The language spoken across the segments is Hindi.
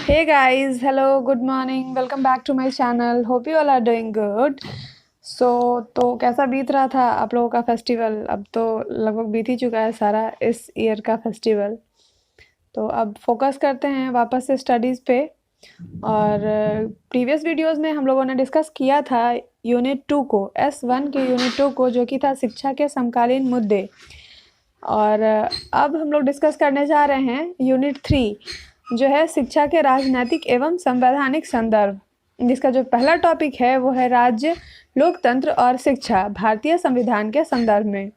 Hey guys, hello, good morning, welcome back to my channel. Hope you all are doing good. तो कैसा बीत रहा था आप लोगों का फेस्टिवल? अब तो लगभग बीत ही चुका है सारा इस ईयर का फेस्टिवल। तो अब फोकस करते हैं वापस से स्टडीज़ पे। और प्रीवियस वीडियोस में हम लोगों ने डिस्कस किया था यूनिट 2 को, S1 के यूनिट 2 को, जो कि था शिक्षा के समकालीन मुद्दे। और अब हम लोग डिस्कस करने जा रहे हैं यूनिट 3, जो है शिक्षा के राजनैतिक एवं संवैधानिक संदर्भ, जिसका जो पहला टॉपिक है वो है राज्य, लोकतंत्र और शिक्षा भारतीय संविधान के संदर्भ में।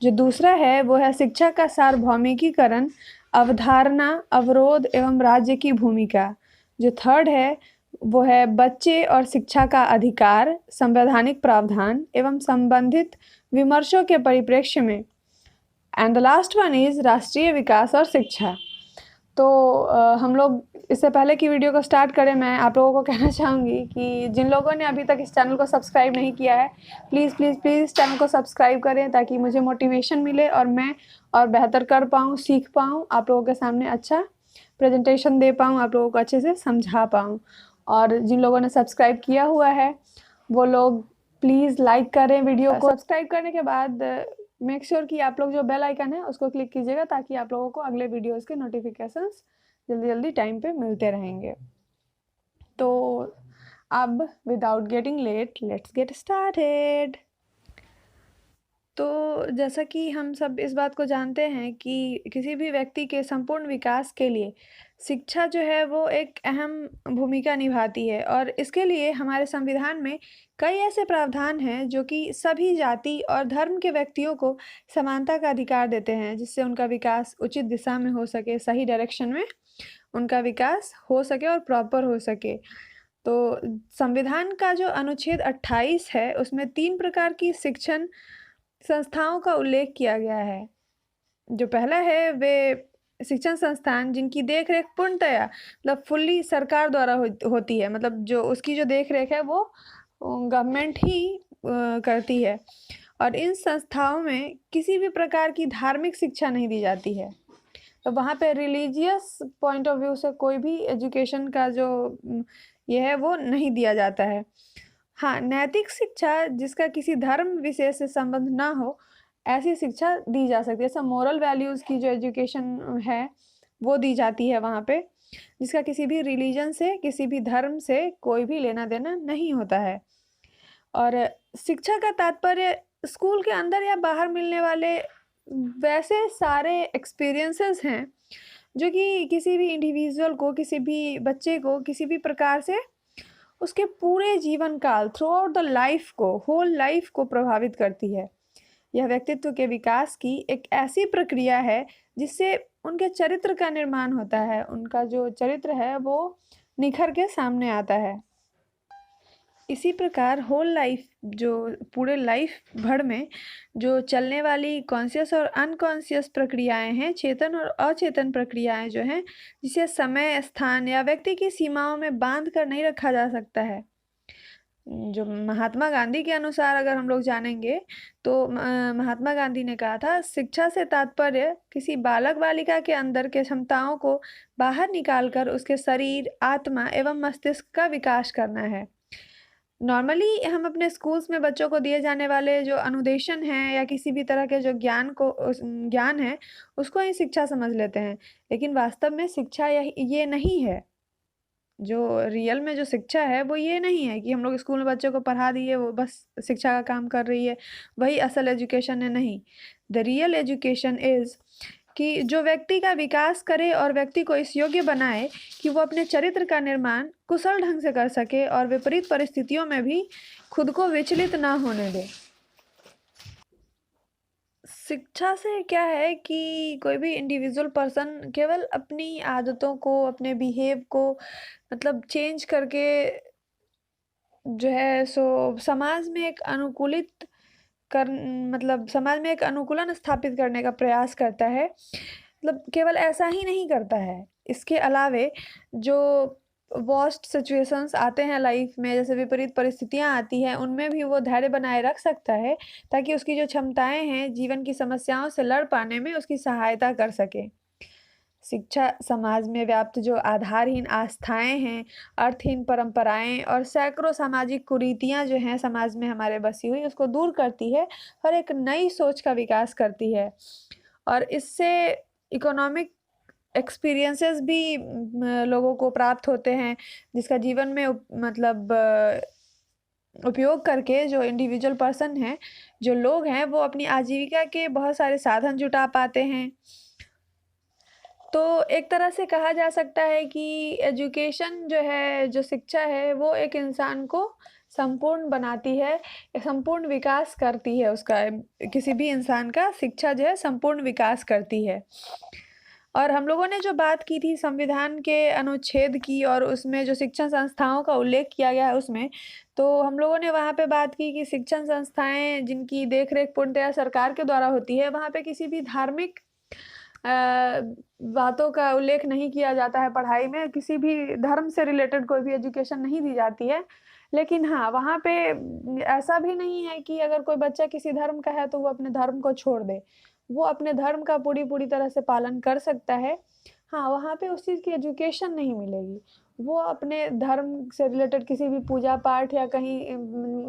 जो दूसरा है वो है शिक्षा का सार्वभौमिकीकरण, अवधारणा, अवरोध एवं राज्य की भूमिका। जो थर्ड है वो है बच्चे और शिक्षा का अधिकार, संवैधानिक प्रावधान एवं संबंधित विमर्शों के परिप्रेक्ष्य में। And the last one is राष्ट्रीय विकास और शिक्षा। तो हम लोग इससे पहले की वीडियो को स्टार्ट करें, मैं आप लोगों को कहना चाहूँगी कि जिन लोगों ने अभी तक इस चैनल को सब्सक्राइब नहीं किया है, प्लीज़ प्लीज़ प्लीज़ चैनल को सब्सक्राइब करें, ताकि मुझे मोटिवेशन मिले और मैं और बेहतर कर पाऊँ, सीख पाऊँ, आप लोगों के सामने अच्छा प्रेजेंटेशन दे पाऊँ, आप लोगों को अच्छे से समझा पाऊँ। और जिन लोगों ने सब्सक्राइब किया हुआ है वो लोग प्लीज़ लाइक करें वीडियो को। सब्सक्राइब करने के बाद मेक श्योर कि आप लोग जो बेल आइकन है उसको क्लिक कीजिएगा, ताकि आप लोगों को अगले वीडियोस के नोटिफिकेशंस जल्दी जल्दी टाइम पे मिलते रहेंगे। तो अब without getting late, let's get started. तो जैसा कि हम सब इस बात को जानते हैं कि किसी भी व्यक्ति के संपूर्ण विकास के लिए शिक्षा जो है वो एक अहम भूमिका निभाती है, और इसके लिए हमारे संविधान में कई ऐसे प्रावधान हैं जो कि सभी जाति और धर्म के व्यक्तियों को समानता का अधिकार देते हैं, जिससे उनका विकास उचित दिशा में हो सके, सही डायरेक्शन में उनका विकास हो सके और प्रॉपर हो सके। तो संविधान का जो अनुच्छेद 28 है उसमें 3 प्रकार की शिक्षण संस्थाओं का उल्लेख किया गया है। जो पहला है वे शिक्षण संस्थान जिनकी देख-रेख पूर्णतया मतलब फुल्ली सरकार द्वारा होती है, मतलब जो उसकी जो देख-रेख है वो गवर्नमेंट ही करती है, और इन संस्थाओं में किसी भी प्रकार की धार्मिक शिक्षा नहीं दी जाती है। तो वहाँ पे रिलीजियस पॉइंट ऑफ व्यू से कोई भी एजुकेशन का जो ये है वो नहीं दिया जाता है। हाँ, नैतिक शिक्षा जिसका किसी धर्म विशेष से संबंध ना हो, ऐसी शिक्षा दी जा सकती है। जैसा मोरल वैल्यूज़ की जो एजुकेशन है वो दी जाती है वहाँ पे, जिसका किसी भी रिलीजन से, किसी भी धर्म से कोई भी लेना देना नहीं होता है। और शिक्षा का तात्पर्य स्कूल के अंदर या बाहर मिलने वाले वैसे सारे एक्सपीरियंसेस हैं जो कि किसी भी इंडिविजुअल को, किसी भी बच्चे को किसी भी प्रकार से उसके पूरे जीवन काल, थ्रू आउट द लाइफ को, होल लाइफ को प्रभावित करती है। यह व्यक्तित्व के विकास की एक ऐसी प्रक्रिया है जिससे उनके चरित्र का निर्माण होता है, उनका जो चरित्र है वो निखर के सामने आता है। इसी प्रकार होल लाइफ, जो पूरे लाइफ भर में जो चलने वाली कॉन्शियस और अनकॉन्शियस प्रक्रियाएं हैं, चेतन और अचेतन प्रक्रियाएं जो हैं, जिसे समय, स्थान या व्यक्ति की सीमाओं में बांध कर नहीं रखा जा सकता है। जो महात्मा गांधी के अनुसार अगर हम लोग जानेंगे तो महात्मा गांधी ने कहा था, शिक्षा से तात्पर्य किसी बालक बालिका के अंदर के क्षमताओं को बाहर निकालकर उसके शरीर, आत्मा एवं मस्तिष्क का विकास करना है। नॉर्मली हम अपने स्कूल्स में बच्चों को दिए जाने वाले जो अनुदेशन हैं या किसी भी तरह के जो ज्ञान है उसको ही शिक्षा समझ लेते हैं, लेकिन वास्तव में शिक्षा ये नहीं है। जो रियल में जो शिक्षा है वो ये नहीं है कि हम लोग स्कूल में बच्चों को पढ़ा दिए, वो बस शिक्षा का काम कर रही है, वही असल एजुकेशन है। नहीं, द रियल एजुकेशन इज़ कि जो व्यक्ति का विकास करे और व्यक्ति को इस योग्य बनाए कि वो अपने चरित्र का निर्माण कुशल ढंग से कर सके और विपरीत परिस्थितियों में भी खुद को विचलित ना होने दे। शिक्षा से क्या है कि कोई भी इंडिविजुअल पर्सन केवल अपनी आदतों को, अपने बिहेव को मतलब चेंज करके जो है सो समाज में एक अनुकूलित कर मतलब समाज में एक अनुकूलन स्थापित करने का प्रयास करता है। मतलब केवल ऐसा ही नहीं करता है, इसके अलावे जो वर्स्ट सिचुएशंस आते हैं लाइफ में, जैसे विपरीत परिस्थितियां आती हैं, उनमें भी वो धैर्य बनाए रख सकता है, ताकि उसकी जो क्षमताएं हैं जीवन की समस्याओं से लड़ पाने में उसकी सहायता कर सके। शिक्षा समाज में व्याप्त जो आधारहीन आस्थाएं हैं, अर्थहीन परंपराएं और सैकड़ों सामाजिक कुरीतियां जो हैं समाज में हमारे बसी हुई, उसको दूर करती है और एक नई सोच का विकास करती है। और इससे इकोनॉमिक एक्सपीरियंसेस भी लोगों को प्राप्त होते हैं, जिसका जीवन में मतलब उपयोग करके जो इंडिविजुअल पर्सन हैं, जो लोग हैं, वो अपनी आजीविका के बहुत सारे साधन जुटा पाते हैं। तो एक तरह से कहा जा सकता है कि एजुकेशन जो है, जो शिक्षा है, वो एक इंसान को संपूर्ण बनाती है, संपूर्ण विकास करती है उसका। किसी भी इंसान का शिक्षा जो है संपूर्ण विकास करती है। और हम लोगों ने जो बात की थी संविधान के अनुच्छेद की, और उसमें जो शिक्षण संस्थाओं का उल्लेख किया गया है उसमें, तो हम लोगों ने वहाँ पे बात की कि शिक्षण संस्थाएं जिनकी देखरेख पूर्णतया सरकार के द्वारा होती है, वहाँ पे किसी भी धार्मिक बातों का उल्लेख नहीं किया जाता है। पढ़ाई में किसी भी धर्म से रिलेटेड कोई भी एजुकेशन नहीं दी जाती है। लेकिन हाँ, वहाँ पे ऐसा भी नहीं है कि अगर कोई बच्चा किसी धर्म का है तो वो अपने धर्म को छोड़ दे। वो अपने धर्म का पूरी तरह से पालन कर सकता है। हाँ, वहाँ पे उस चीज़ की एजुकेशन नहीं मिलेगी। वो अपने धर्म से रिलेटेड किसी भी पूजा पाठ या कहीं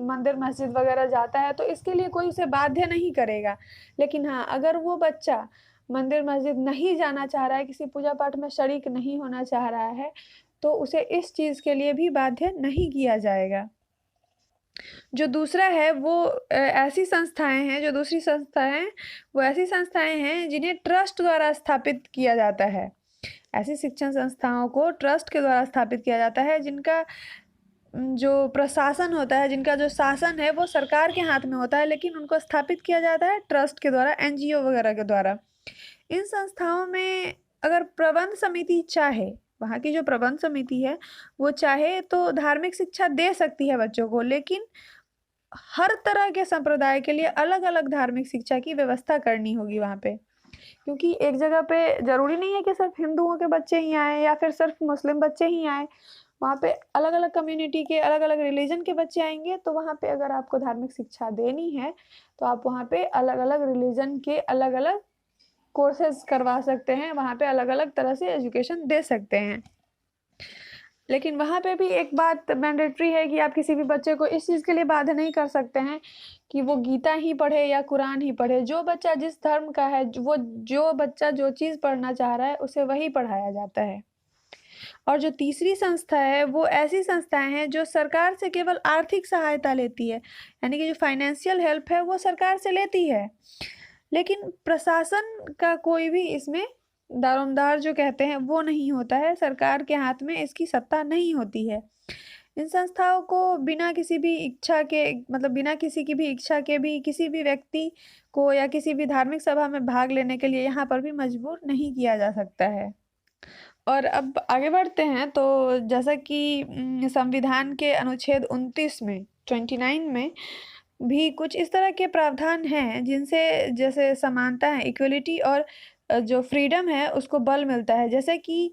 मंदिर मस्जिद वगैरह जाता है तो इसके लिए कोई उसे बाध्य नहीं करेगा। लेकिन हाँ, अगर वो बच्चा मंदिर मस्जिद नहीं जाना चाह रहा है, किसी पूजा पाठ में शरीक नहीं होना चाह रहा है, तो उसे इस चीज़ के लिए भी बाध्य नहीं किया जाएगा। जो दूसरा है वो ऐसी संस्थाएं हैं, जो दूसरी संस्थाएं हैं वो ऐसी संस्थाएं हैं जिन्हें ट्रस्ट द्वारा स्थापित किया जाता है। ऐसी शिक्षण संस्थाओं को ट्रस्ट के द्वारा स्थापित किया जाता है, जिनका जो प्रशासन होता है, जिनका जो शासन है वो सरकार के हाथ में होता है, लेकिन उनको स्थापित किया जाता है ट्रस्ट के द्वारा, एनजीओ वगैरह के द्वारा। इन संस्थाओं में अगर प्रबंध समिति चाहे, वहाँ की जो प्रबंध समिति है वो चाहे तो धार्मिक शिक्षा दे सकती है बच्चों को, लेकिन हर तरह के संप्रदाय के लिए अलग अलग धार्मिक शिक्षा की व्यवस्था करनी होगी वहाँ पे। क्योंकि एक जगह पे जरूरी नहीं है कि सिर्फ हिंदुओं के बच्चे ही आए या फिर सिर्फ मुस्लिम बच्चे ही आए। वहाँ पे अलग अलग कम्युनिटी के, अलग अलग रिलीजन के बच्चे आएंगे, तो वहाँ पे अगर आपको धार्मिक शिक्षा देनी है तो आप वहाँ पे अलग अलग रिलीजन के अलग अलग कोर्सेज करवा सकते हैं, वहाँ पे अलग अलग तरह से एजुकेशन दे सकते हैं। लेकिन वहाँ पे भी एक बात मैंडेटरी है कि आप किसी भी बच्चे को इस चीज़ के लिए बाध्य नहीं कर सकते हैं कि वो गीता ही पढ़े या कुरान ही पढ़े। जो बच्चा जिस धर्म का है, वो जो बच्चा जो चीज़ पढ़ना चाह रहा है उसे वही पढ़ाया जाता है। और जो तीसरी संस्था है वो ऐसी संस्थाएं हैं जो सरकार से केवल आर्थिक सहायता लेती है, यानी कि जो फाइनेंशियल हेल्प है वो सरकार से लेती है, लेकिन प्रशासन का कोई भी इसमें दारोमदार जो कहते हैं वो नहीं होता है। सरकार के हाथ में इसकी सत्ता नहीं होती है। इन संस्थाओं को बिना किसी भी इच्छा के, मतलब बिना किसी की भी इच्छा के भी, किसी भी व्यक्ति को या किसी भी धार्मिक सभा में भाग लेने के लिए यहाँ पर भी मजबूर नहीं किया जा सकता है। और अब आगे बढ़ते हैं, तो जैसा कि संविधान के अनुच्छेद 29 में, 29 में भी कुछ इस तरह के प्रावधान हैं जिनसे जैसे समानता है, इक्वलिटी, और जो फ्रीडम है उसको बल मिलता है। जैसे कि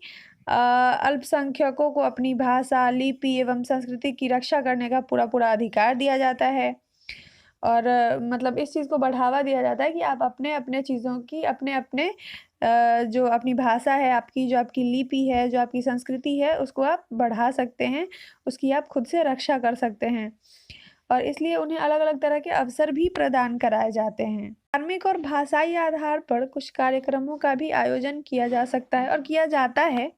अल्पसंख्यकों को अपनी भाषा, लिपि एवं संस्कृति की रक्षा करने का पूरा अधिकार दिया जाता है। और मतलब इस चीज़ को बढ़ावा दिया जाता है कि आप अपने अपने चीज़ों की, अपने अपने जो अपनी भाषा है आपकी, जो आपकी लिपि है, जो आपकी संस्कृति है, उसको आप बढ़ा सकते हैं, उसकी आप खुद से रक्षा कर सकते हैं। और इसलिए उन्हें अलग अलग तरह के अवसर भी प्रदान कराए जाते हैं। धार्मिक और भाषाई आधार पर कुछ कार्यक्रमों का भी आयोजन किया जा सकता है और किया जाता है।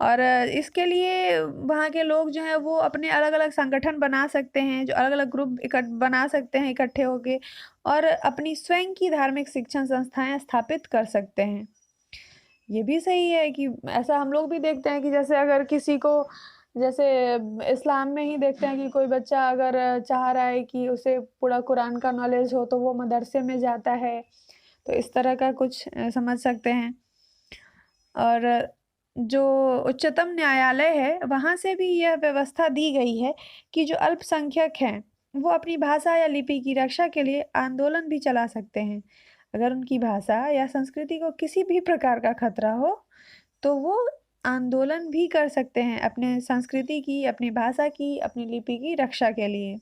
और इसके लिए वहाँ के लोग जो हैं वो अपने अलग अलग संगठन बना सकते हैं, जो अलग अलग ग्रुप बना सकते हैं इकट्ठे होके, और अपनी स्वयं की धार्मिक शिक्षण संस्थाएं स्थापित कर सकते हैं। ये भी सही है कि ऐसा हम लोग भी देखते हैं कि जैसे अगर किसी को, जैसे इस्लाम में ही देखते हैं कि कोई बच्चा अगर चाह रहा है कि उसे पूरा कुरान का नॉलेज हो तो वो मदरसे में जाता है। तो इस तरह का कुछ समझ सकते हैं। और जो उच्चतम न्यायालय है वहाँ से भी यह व्यवस्था दी गई है कि जो अल्पसंख्यक हैं वो अपनी भाषा या लिपि की रक्षा के लिए आंदोलन भी चला सकते हैं। अगर उनकी भाषा या संस्कृति को किसी भी प्रकार का खतरा हो तो वो आंदोलन भी कर सकते हैं अपने संस्कृति की, अपनी भाषा की, अपनी लिपि की रक्षा के लिए।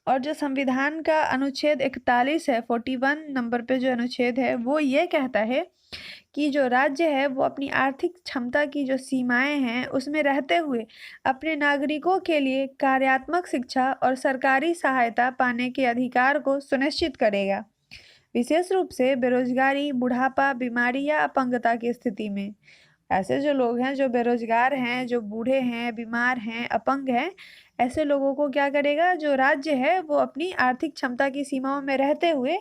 और जो संविधान का अनुच्छेद 41 है, 41 नंबर पे जो अनुच्छेद है, वो ये कहता है कि जो राज्य है वो अपनी आर्थिक क्षमता की जो सीमाएं हैं उसमें रहते हुए अपने नागरिकों के लिए कार्यात्मक शिक्षा और सरकारी सहायता पाने के अधिकार को सुनिश्चित करेगा, विशेष रूप से बेरोजगारी, बुढ़ापा, बीमारी या अपंगता की स्थिति में। ऐसे जो लोग हैं जो बेरोजगार हैं, जो बूढ़े हैं, बीमार हैं, अपंग हैं, ऐसे लोगों को क्या करेगा, जो राज्य है वो अपनी आर्थिक क्षमता की सीमाओं में रहते हुए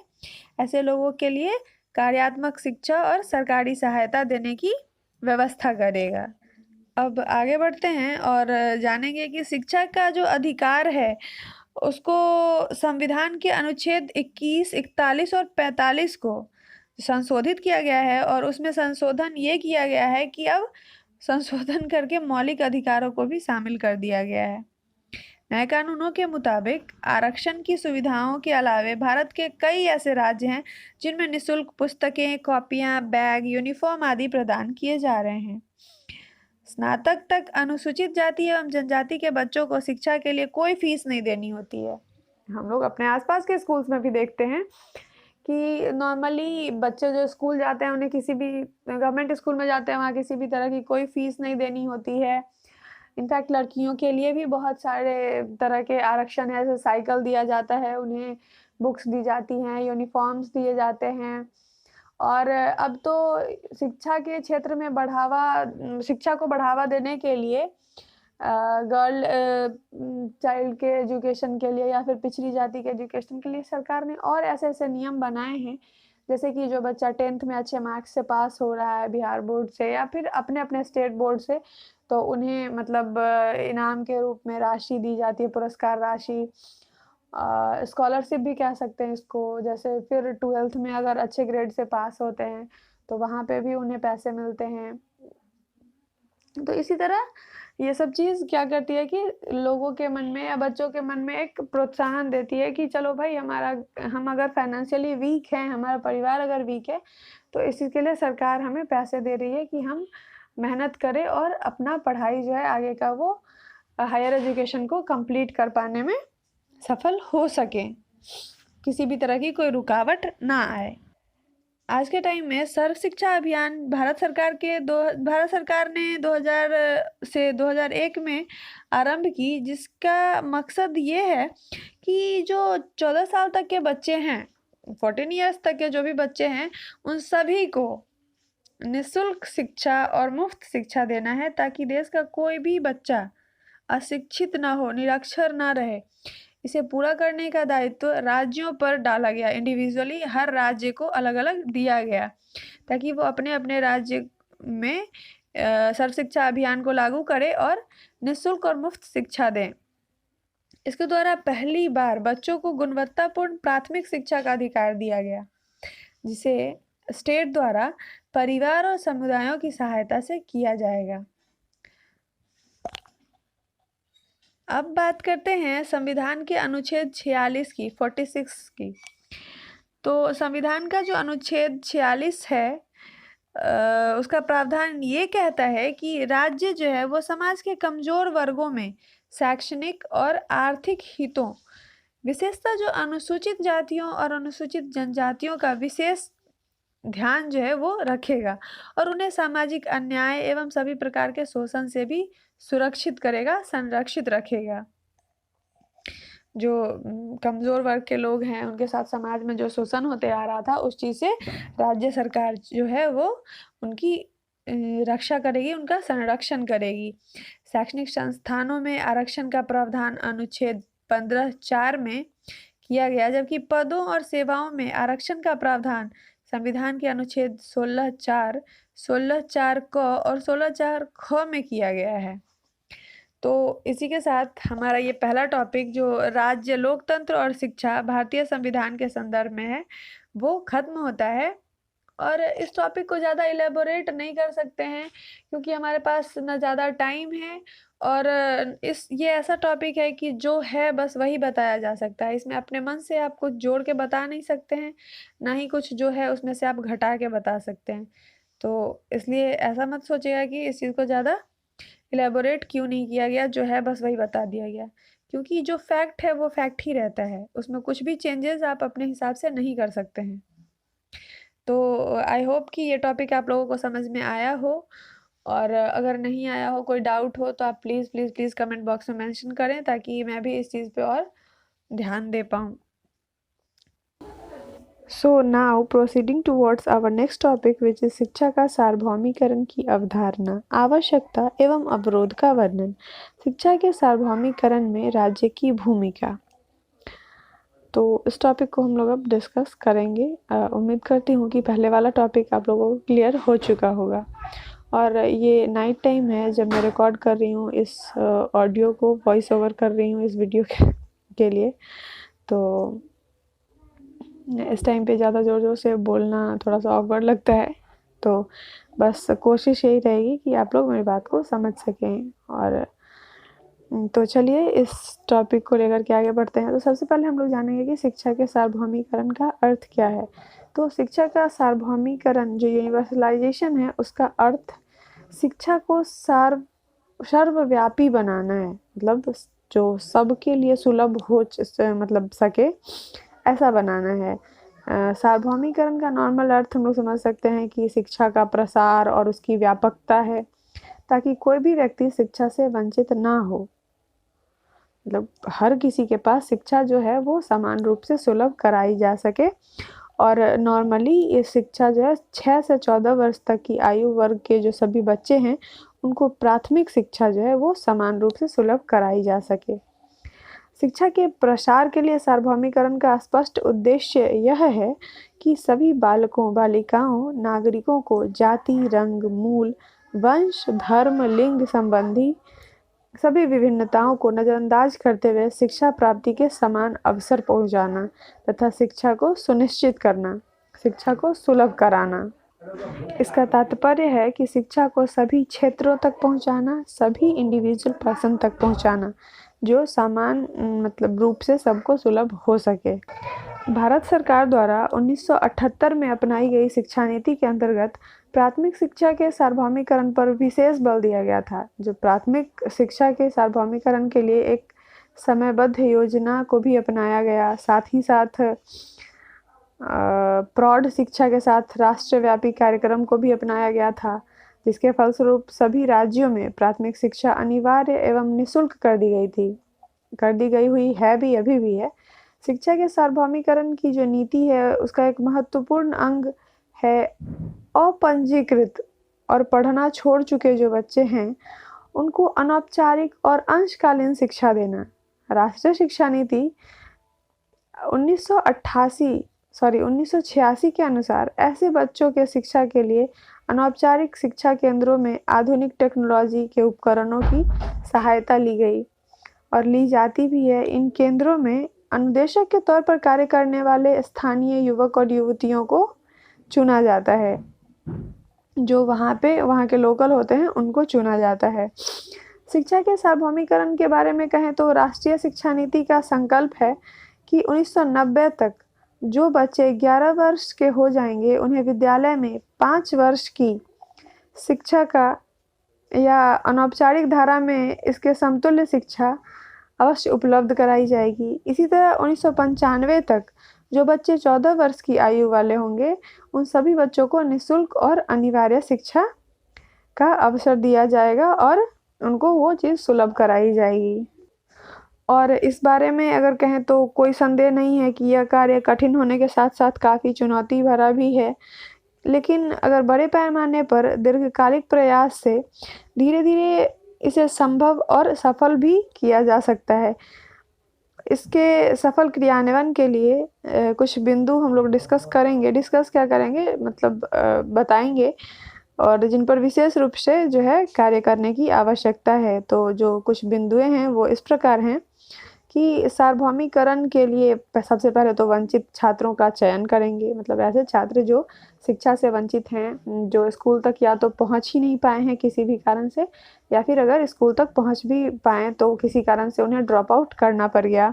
ऐसे लोगों के लिए कार्यात्मक शिक्षा और सरकारी सहायता देने की व्यवस्था करेगा। अब आगे बढ़ते हैं और जानेंगे कि शिक्षा का जो अधिकार है उसको संविधान के अनुच्छेद 21, 41 और 45 को संशोधित किया गया है और उसमें संशोधन ये किया गया है कि अब संशोधन करके मौलिक अधिकारों को भी शामिल कर दिया गया है। नए कानूनों के मुताबिक आरक्षण की सुविधाओं के अलावे भारत के कई ऐसे राज्य हैं जिनमें निःशुल्क पुस्तकें, कॉपियां, बैग, यूनिफॉर्म आदि प्रदान किए जा रहे हैं। स्नातक तक अनुसूचित जाति एवं जनजाति के बच्चों को शिक्षा के लिए कोई फीस नहीं देनी होती है। हम लोग अपने आसपास के स्कूल्स में भी देखते हैं कि नॉर्मली बच्चे जो स्कूल जाते हैं उन्हें किसी भी गवर्नमेंट स्कूल में जाते हैं वहाँ किसी भी तरह की कोई फीस नहीं देनी होती है। इनफैक्ट लड़कियों के लिए भी बहुत सारे तरह के आरक्षण है, जैसे साइकिल दिया जाता है, उन्हें बुक्स दी जाती हैं, यूनिफॉर्म्स दिए जाते हैं। और अब तो शिक्षा के क्षेत्र में शिक्षा को बढ़ावा देने के लिए गर्ल चाइल्ड के एजुकेशन के लिए या फिर पिछड़ी जाति के एजुकेशन के लिए सरकार ने और ऐसे ऐसे नियम बनाए हैं, जैसे कि जो बच्चा 10th में अच्छे मार्क्स से पास हो रहा है बिहार बोर्ड से या फिर अपने अपने स्टेट बोर्ड से, तो उन्हें मतलब इनाम के रूप में राशि दी जाती है, पुरस्कार राशि, स्कॉलरशिप भी कह सकते हैं इसको। जैसे फिर 12th में अगर अच्छे ग्रेड से पास होते हैं तो वहाँ पे भी उन्हें पैसे मिलते हैं। तो इसी तरह ये सब चीज़ क्या करती है कि लोगों के मन में या बच्चों के मन में एक प्रोत्साहन देती है कि चलो भाई हम अगर फाइनेंशियली वीक हैं, हमारा परिवार अगर वीक है, तो इसी के लिए सरकार हमें पैसे दे रही है कि हम मेहनत करें और अपना पढ़ाई जो है आगे का वो हायर एजुकेशन को कंप्लीट कर पाने में सफल हो सकें, किसी भी तरह की कोई रुकावट ना आए। आज के टाइम में सर्व शिक्षा अभियान भारत सरकार ने 2000 से 2001 में आरंभ की, जिसका मकसद ये है कि जो 14 साल तक के बच्चे हैं, 14 ईयर्स तक के जो भी बच्चे हैं, उन सभी को निःशुल्क शिक्षा और मुफ्त शिक्षा देना है, ताकि देश का कोई भी बच्चा अशिक्षित ना हो, निरक्षर ना रहे। इसे पूरा करने का दायित्व राज्यों पर डाला गया, इंडिविजुअली हर राज्य को अलग अलग दिया गया, ताकि वो अपने अपने राज्य में सर्व शिक्षा अभियान को लागू करे और निःशुल्क और मुफ्त शिक्षा दें। इसके द्वारा पहली बार बच्चों को गुणवत्तापूर्ण प्राथमिक शिक्षा का अधिकार दिया गया, जिसे स्टेट द्वारा परिवार और समुदायों की सहायता से किया जाएगा। अब बात करते हैं संविधान के अनुच्छेद 46 की, 46 की। तो संविधान का जो अनुच्छेद 46 है उसका प्रावधान ये कहता है कि राज्य जो है वो समाज के कमजोर वर्गों में शैक्षणिक और आर्थिक हितों, विशेषतः जो अनुसूचित जातियों और अनुसूचित जनजातियों का विशेष ध्यान जो है वो रखेगा और उन्हें सामाजिक अन्याय एवं सभी प्रकार के शोषण से भी सुरक्षित करेगा, संरक्षित रखेगा। जो कमज़ोर वर्ग के लोग हैं उनके साथ समाज में जो शोषण होते आ रहा था, उस चीज़ से राज्य सरकार जो है वो उनकी रक्षा करेगी, उनका संरक्षण करेगी। शैक्षणिक संस्थानों में आरक्षण का प्रावधान अनुच्छेद 15(4) में किया गया, जबकि पदों और सेवाओं में आरक्षण का प्रावधान संविधान के अनुच्छेद 16(4), 16(4) क और 16(4) ख में किया गया है। तो इसी के साथ हमारा ये पहला टॉपिक जो राज्य, लोकतंत्र और शिक्षा भारतीय संविधान के संदर्भ में है वो खत्म होता है। और इस टॉपिक को ज़्यादा इलेबोरेट नहीं कर सकते हैं क्योंकि हमारे पास ना ज़्यादा टाइम है, और ये ऐसा टॉपिक है कि जो है बस वही बताया जा सकता है। इसमें अपने मन से आप कुछ जोड़ के बता नहीं सकते हैं, ना ही कुछ जो है उसमें से आप घटा के बता सकते हैं। तो इसलिए ऐसा मत सोचिएगा कि इस चीज़ को ज़्यादा इलेबोरेट क्यों नहीं किया गया, जो है बस वही बता दिया गया, क्योंकि जो फैक्ट है वो फैक्ट ही रहता है, उसमें कुछ भी चेंजेस आप अपने हिसाब से नहीं कर सकते हैं। तो आई होप कि ये टॉपिक आप लोगों को समझ में आया हो, और अगर नहीं आया हो, कोई डाउट हो, तो आप please please please comment box में मेंशन करें ताकि मैं भी इस चीज़ पे और ध्यान दे पाऊँ। So now proceeding towards our next topic which is शिक्षा का सार्वभौमिकरण की अवधारणा, आवश्यकता एवं अवरोध का वर्णन। शिक्षा के सार्वभौमिकरण में राज्य की भूमिका। तो इस टॉपिक को हम लोग अब डिस्कस करेंगे। उम्मीद करती हूँ कि पहले वाला टॉपिक आप लोगों को क्लियर हो चुका होगा। और ये नाइट टाइम है जब मैं रिकॉर्ड कर रही हूँ इस ऑडियो को, वॉइस ओवर कर रही हूँ इस वीडियो के लिए। तो इस टाइम पे ज़्यादा ज़ोर ज़ोर से बोलना थोड़ा सा ऑकवर्ड लगता है, तो बस कोशिश यही रहेगी कि आप लोग मेरी बात को समझ सकें। और तो चलिए इस टॉपिक को लेकर के आगे बढ़ते हैं। तो सबसे पहले हम लोग जानेंगे कि शिक्षा के सार्वभौमिकरण का अर्थ क्या है। तो शिक्षा का सार्वभौमिकरण जो यूनिवर्सलाइजेशन है, उसका अर्थ शिक्षा को सर्वव्यापी बनाना है, मतलब जो सबके लिए सुलभ हो मतलब सके, ऐसा बनाना है। सार्वभौमिकरण का नॉर्मल अर्थ हम लोग समझ सकते हैं कि शिक्षा का प्रसार और उसकी व्यापकता है, ताकि कोई भी व्यक्ति शिक्षा से वंचित ना हो। मतलब हर किसी के पास शिक्षा जो है वो समान रूप से सुलभ कराई जा सके। और नॉर्मली ये शिक्षा जो है 6 से 14 वर्ष तक की आयु वर्ग के जो सभी बच्चे हैं, उनको प्राथमिक शिक्षा जो है वो समान रूप से सुलभ कराई जा सके। शिक्षा के प्रसार के लिए सार्वभौमिकरण का स्पष्ट उद्देश्य यह है कि सभी बालकों, बालिकाओं, नागरिकों को जाति, रंग, मूल, वंश, धर्म, लिंग संबंधी सभी विभिन्नताओं को नज़रअंदाज करते हुए शिक्षा प्राप्ति के समान अवसर पहुंचाना तथा शिक्षा को सुनिश्चित करना, शिक्षा को सुलभ कराना। इसका तात्पर्य है कि शिक्षा को सभी क्षेत्रों तक पहुंचाना, सभी इंडिविजुअल पर्सन तक पहुंचाना, जो समान मतलब रूप से सबको सुलभ हो सके। भारत सरकार द्वारा 1978 में अपनाई गई शिक्षा नीति के अंतर्गत प्राथमिक शिक्षा के सार्वभौमिकरण पर विशेष बल दिया गया था। जो प्राथमिक शिक्षा के सार्वभौमिकरण के लिए एक समयबद्ध योजना को भी अपनाया गया, साथ ही साथ प्रौढ़ शिक्षा के साथ राष्ट्रव्यापी कार्यक्रम को भी अपनाया गया था, जिसके फलस्वरूप सभी राज्यों में प्राथमिक शिक्षा अनिवार्य एवं निःशुल्क कर दी गई हुई है भी, अभी भी है। शिक्षा के सार्वभौमिकरण की जो नीति है, उसका एक महत्वपूर्ण अंग है अपंजीकृत और पढ़ना छोड़ चुके जो बच्चे हैं, उनको अनौपचारिक और अंशकालीन शिक्षा देना। राष्ट्रीय शिक्षा नीति 1986 के अनुसार ऐसे बच्चों के शिक्षा के लिए अनौपचारिक शिक्षा केंद्रों में आधुनिक टेक्नोलॉजी के उपकरणों की सहायता ली गई और ली जाती भी है। इन केंद्रों में अनुदेशक के तौर पर कार्य करने वाले स्थानीय युवक और युवतियों को चुना जाता है। जो वहाँ के लोकल होते हैं, उनको चुना जाता है। शिक्षा के सार्वभौमिकरण के बारे में कहें तो राष्ट्रीय शिक्षा नीति का संकल्प है कि 1990 तक जो बच्चे 11 वर्ष के हो जाएंगे, उन्हें विद्यालय में 5 वर्ष की शिक्षा का या अनौपचारिक धारा में इसके समतुल्य शिक्षा अवश्य उपलब्ध कराई जाएगी। इसी तरह 1995 तक जो बच्चे 14 वर्ष की आयु वाले होंगे, उन सभी बच्चों को निःशुल्क और अनिवार्य शिक्षा का अवसर दिया जाएगा और उनको वो चीज़ सुलभ कराई जाएगी। और इस बारे में अगर कहें तो कोई संदेह नहीं है कि यह कार्य कठिन होने के साथ साथ काफ़ी चुनौती भरा भी है, लेकिन अगर बड़े पैमाने पर दीर्घकालिक प्रयास से धीरे धीरे इसे संभव और सफल भी किया जा सकता है। इसके सफल क्रियान्वयन के लिए कुछ बिंदु हम लोग डिस्कस क्या करेंगे, मतलब बताएंगे, और जिन पर विशेष रूप से जो है कार्य करने की आवश्यकता है। तो जो कुछ बिंदुएं हैं वो इस प्रकार हैं कि सार्वभौमिकरण के लिए सबसे पहले तो वंचित छात्रों का चयन करेंगे, मतलब ऐसे छात्र जो शिक्षा से वंचित हैं, जो स्कूल तक या तो पहुंच ही नहीं पाए हैं किसी भी कारण से, या फिर अगर स्कूल तक पहुंच भी पाएँ तो किसी कारण से उन्हें ड्रॉप आउट करना पड़ गया।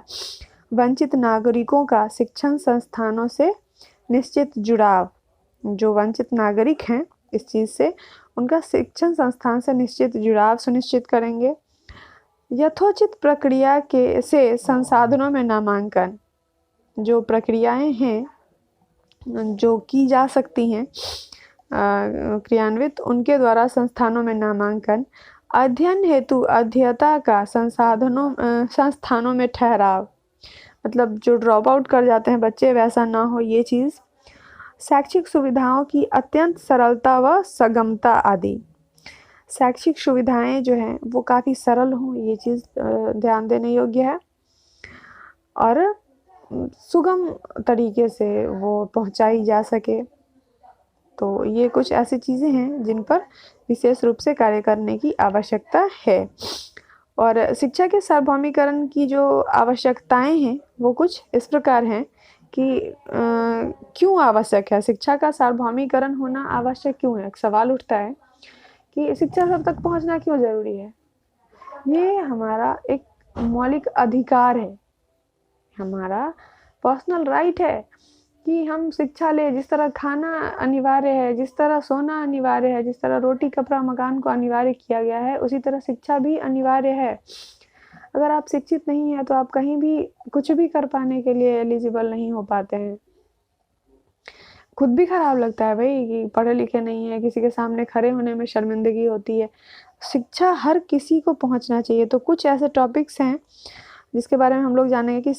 वंचित नागरिकों का शिक्षण संस्थानों से निश्चित जुड़ाव, जो वंचित नागरिक हैं इस चीज़ से, उनका शिक्षण संस्थान से निश्चित जुड़ाव सुनिश्चित करेंगे। यथोचित प्रक्रिया के से संसाधनों में नामांकन, जो प्रक्रियाएं हैं जो की जा सकती हैं क्रियान्वित, उनके द्वारा संस्थानों में नामांकन, अध्ययन हेतु अध्येता का संस्थानों में ठहराव, मतलब जो ड्रॉप आउट कर जाते हैं बच्चे वैसा ना हो ये चीज़, शैक्षिक सुविधाओं की अत्यंत सरलता व सुगमता आदि। शैक्षिक सुविधाएं जो हैं वो काफ़ी सरल हों, ये चीज़ ध्यान देने योग्य है, और सुगम तरीके से वो पहुंचाई जा सके। तो ये कुछ ऐसी चीज़ें हैं जिन पर विशेष रूप से कार्य करने की आवश्यकता है। और शिक्षा के सार्वभौमिकरण की जो आवश्यकताएं हैं वो कुछ इस प्रकार हैं कि क्यों आवश्यक है, शिक्षा का सार्वभौमिकरण होना आवश्यक क्यों है। एक सवाल उठता है कि शिक्षा सब तक पहुंचना क्यों ज़रूरी है। ये हमारा एक मौलिक अधिकार है, हमारा पर्सनल राइट है कि हम शिक्षा लें। जिस तरह खाना अनिवार्य है, जिस तरह सोना अनिवार्य है, जिस तरह रोटी कपड़ा मकान को अनिवार्य किया गया है, उसी तरह शिक्षा भी अनिवार्य है। अगर आप शिक्षित नहीं हैं तो आप कहीं भी कुछ भी कर पाने के लिए एलिजिबल नहीं हो पाते हैं। खुद भी खराब लगता है भाई कि पढ़े लिखे नहीं है, किसी के सामने खड़े होने में शर्मिंदगी होती है। शिक्षा हर किसी को पहुंचना चाहिए। तो कुछ ऐसे टॉपिक्स हैं जिसके बारे में हम लोग जानेंगे कि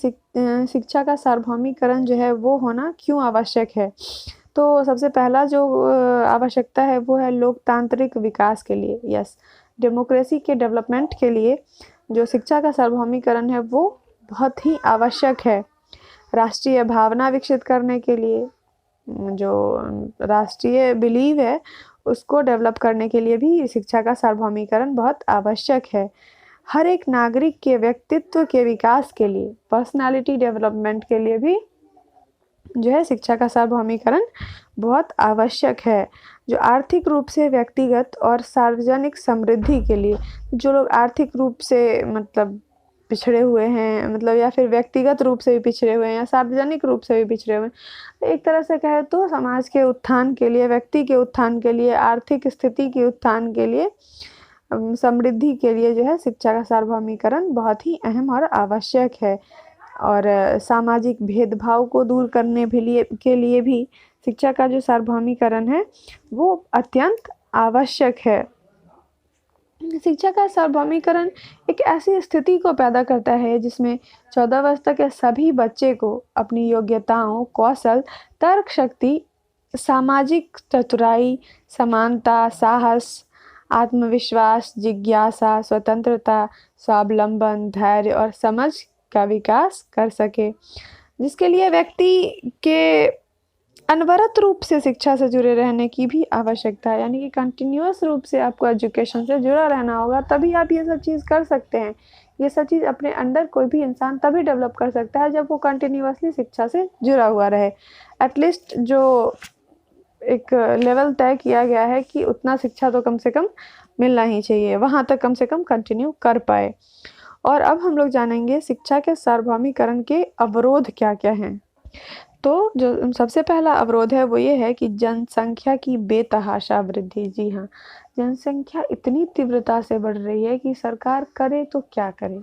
शिक्षा का सार्वभौमिकरण जो है वो होना क्यों आवश्यक है। तो सबसे पहला जो आवश्यकता है वो है लोकतांत्रिक विकास के लिए, यस, डेमोक्रेसी के डेवलपमेंट के लिए जो शिक्षा का सार्वभौमिकरण है वो बहुत ही आवश्यक है। राष्ट्रीय भावना विकसित करने के लिए, जो राष्ट्रीय बिलीव है उसको डेवलप करने के लिए भी शिक्षा का सार्वभौमिकरण बहुत आवश्यक है। हर एक नागरिक के व्यक्तित्व के विकास के लिए, पर्सनालिटी डेवलपमेंट के लिए भी जो है शिक्षा का सार्वभौमिकरण बहुत आवश्यक है। जो आर्थिक रूप से व्यक्तिगत और सार्वजनिक समृद्धि के लिए, जो लोग आर्थिक रूप से मतलब पिछड़े हुए हैं, मतलब या फिर व्यक्तिगत रूप से भी पिछड़े हुए हैं या सार्वजनिक रूप से भी पिछड़े हुए हैं, एक तरह से कहे तो समाज के उत्थान के लिए, व्यक्ति के उत्थान के लिए, आर्थिक स्थिति के उत्थान के लिए, समृद्धि के लिए जो है शिक्षा का सार्वभौमिकरण बहुत ही अहम और आवश्यक है। और सामाजिक भेदभाव को दूर करने के लिए भी शिक्षा का जो सार्वभौमिकरण है वो अत्यंत आवश्यक है। शिक्षा का सार्वभौमिकरण एक ऐसी स्थिति को पैदा करता है जिसमें 14 वर्ष तक के सभी बच्चे को अपनी योग्यताओं, कौशल, तर्क शक्ति, सामाजिक चतुराई, समानता, साहस, आत्मविश्वास, जिज्ञासा, स्वतंत्रता, स्वावलंबन, धैर्य और समझ का विकास कर सके, जिसके लिए व्यक्ति के अनवरत रूप से शिक्षा से जुड़े रहने की भी आवश्यकता है। यानी कि कंटिन्यूअस रूप से आपको एजुकेशन से जुड़ा रहना होगा, तभी आप ये सब चीज़ कर सकते हैं। ये सब चीज़ अपने अंदर कोई भी इंसान तभी डेवलप कर सकता है जब वो कंटिन्यूअसली शिक्षा से जुड़ा हुआ रहे। एटलीस्ट जो एक लेवल तय किया गया है कि उतना शिक्षा तो कम से कम मिलना ही चाहिए, वहाँ तक कम से कम कंटिन्यू कर पाए। और अब हम लोग जानेंगे शिक्षा के सार्वभौमिकरण के अवरोध क्या क्या हैं। तो जो सबसे पहला अवरोध है वो ये है कि जनसंख्या की बेतहाशा वृद्धि। जी हाँ, जनसंख्या इतनी तीव्रता से बढ़ रही है कि सरकार करे तो क्या करे।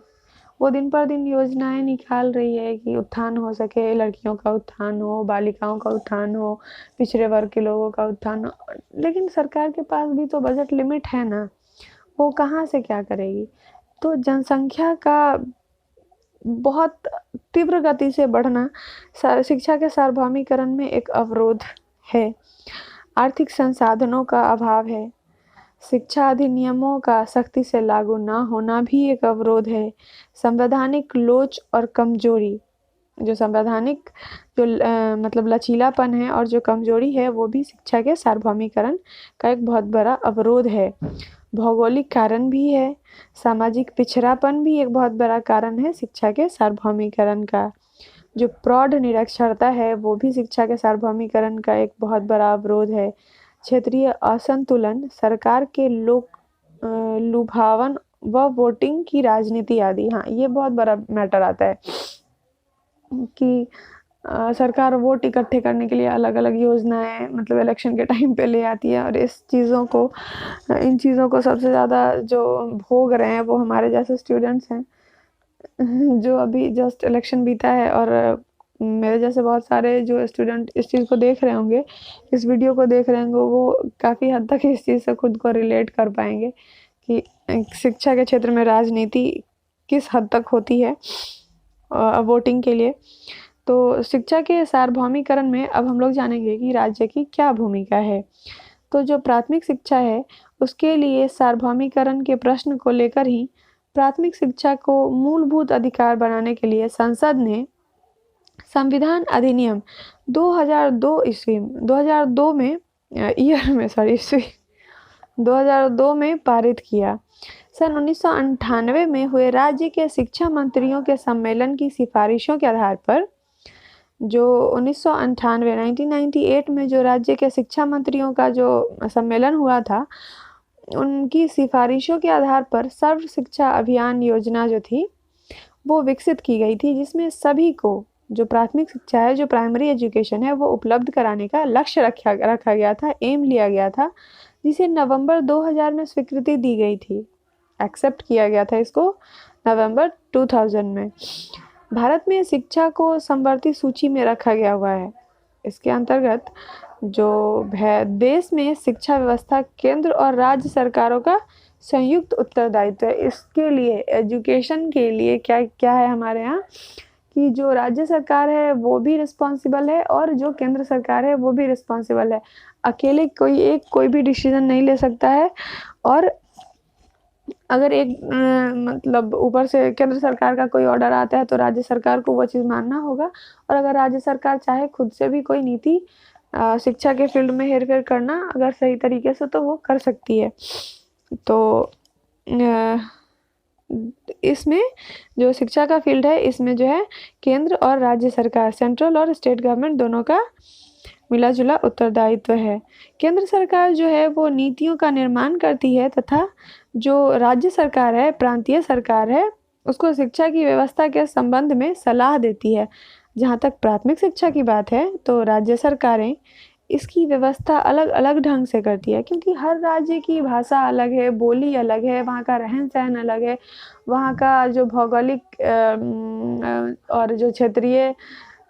वो दिन पर दिन योजनाएं निकाल रही है कि उत्थान हो सके, लड़कियों का उत्थान हो, बालिकाओं का उत्थान हो, पिछड़े वर्ग के लोगों का उत्थान हो, लेकिन सरकार के पास भी तो बजट लिमिट है ना, वो कहाँ से क्या करेगी। तो जनसंख्या का बहुत तीव्र गति से बढ़ना शिक्षा के सार्वभौमिकरण में एक अवरोध है। आर्थिक संसाधनों का अभाव है। शिक्षा अधिनियमों का सख्ती से लागू ना होना भी एक अवरोध है। संवैधानिक लोच और कमजोरी, जो संवैधानिक जो मतलब लचीलापन है और जो कमजोरी है वो भी शिक्षा के सार्वभौमिकरण का एक बहुत बड़ा अवरोध है। भौगोलिक कारण भी है, सामाजिक पिछड़ापन भी एक बहुत बड़ा कारण है शिक्षा के सार्वभौमिकरण का। जो प्रौढ़ निरक्षरता है वो भी शिक्षा के सार्वभौमिकरण का एक बहुत बड़ा अवरोध है। क्षेत्रीय असंतुलन, सरकार के लोक लुभावन व वोटिंग की राजनीति आदि। हाँ, ये बहुत बड़ा मैटर आता है कि सरकार वोट इकट्ठे करने के लिए अलग अलग योजनाएं मतलब इलेक्शन के टाइम पे ले आती है, और इन चीज़ों को सबसे ज़्यादा जो भोग रहे हैं वो हमारे जैसे स्टूडेंट्स हैं जो अभी जस्ट इलेक्शन बीता है और मेरे जैसे बहुत सारे जो स्टूडेंट इस चीज़ को देख रहे होंगे, इस वीडियो को देख रहे होंगे, वो काफ़ी हद तक इस चीज़ से खुद को रिलेट कर पाएंगे कि शिक्षा के क्षेत्र में राजनीति किस हद तक होती है वोटिंग के लिए। तो शिक्षा के सार्वभौमिकरण में अब हम लोग जानेंगे कि राज्य की क्या भूमिका है। तो जो प्राथमिक शिक्षा है उसके लिए सार्वभौमिकरण के प्रश्न को लेकर ही प्राथमिक शिक्षा को मूलभूत अधिकार बनाने के लिए संसद ने संविधान अधिनियम 2002 में 2002 में पारित किया। सन 1998 में हुए राज्य के शिक्षा मंत्रियों के सम्मेलन की सिफारिशों के आधार पर जो 1998 में जो राज्य के शिक्षा मंत्रियों का जो सम्मेलन हुआ था, उनकी सिफारिशों के आधार पर सर्व शिक्षा अभियान योजना जो थी वो विकसित की गई थी, जिसमें सभी को जो प्राथमिक शिक्षा है, जो प्राइमरी एजुकेशन है, वो उपलब्ध कराने का लक्ष्य रखा गया था, एम लिया गया था, जिसे नवंबर 2000 में स्वीकृति दी गई थी। एक्सेप्ट किया गया था इसको नवंबर 2000 में। भारत में शिक्षा को समवर्ती सूची में रखा गया हुआ है। इसके अंतर्गत जो देश में शिक्षा व्यवस्था केंद्र और राज्य सरकारों का संयुक्त उत्तरदायित्व है। इसके लिए एजुकेशन के लिए क्या क्या है हमारे यहाँ कि जो राज्य सरकार है वो भी रिस्पॉन्सिबल है और जो केंद्र सरकार है वो भी रिस्पॉन्सिबल है। अकेले कोई भी डिसीजन नहीं ले सकता है। और अगर मतलब ऊपर से केंद्र सरकार का कोई ऑर्डर आता है तो राज्य सरकार को वो चीज़ मानना होगा। और अगर राज्य सरकार चाहे खुद से भी कोई नीति शिक्षा के फील्ड में हेरफेर करना अगर सही तरीके से तो वो कर सकती है। तो इसमें जो शिक्षा का फील्ड है इसमें जो है केंद्र और राज्य सरकार, सेंट्रल और स्टेट गवर्नमेंट दोनों का मिला जुला उत्तरदायित्व है। केंद्र सरकार जो है वो नीतियों का निर्माण करती है तथा जो राज्य सरकार है, प्रांतीय सरकार है, उसको शिक्षा की व्यवस्था के संबंध में सलाह देती है। जहाँ तक प्राथमिक शिक्षा की बात है तो राज्य सरकारें इसकी व्यवस्था अलग अलग ढंग से करती है, क्योंकि हर राज्य की भाषा अलग है, बोली अलग है, वहाँ का रहन सहन अलग है, वहाँ का जो भौगोलिक और जो क्षेत्रीय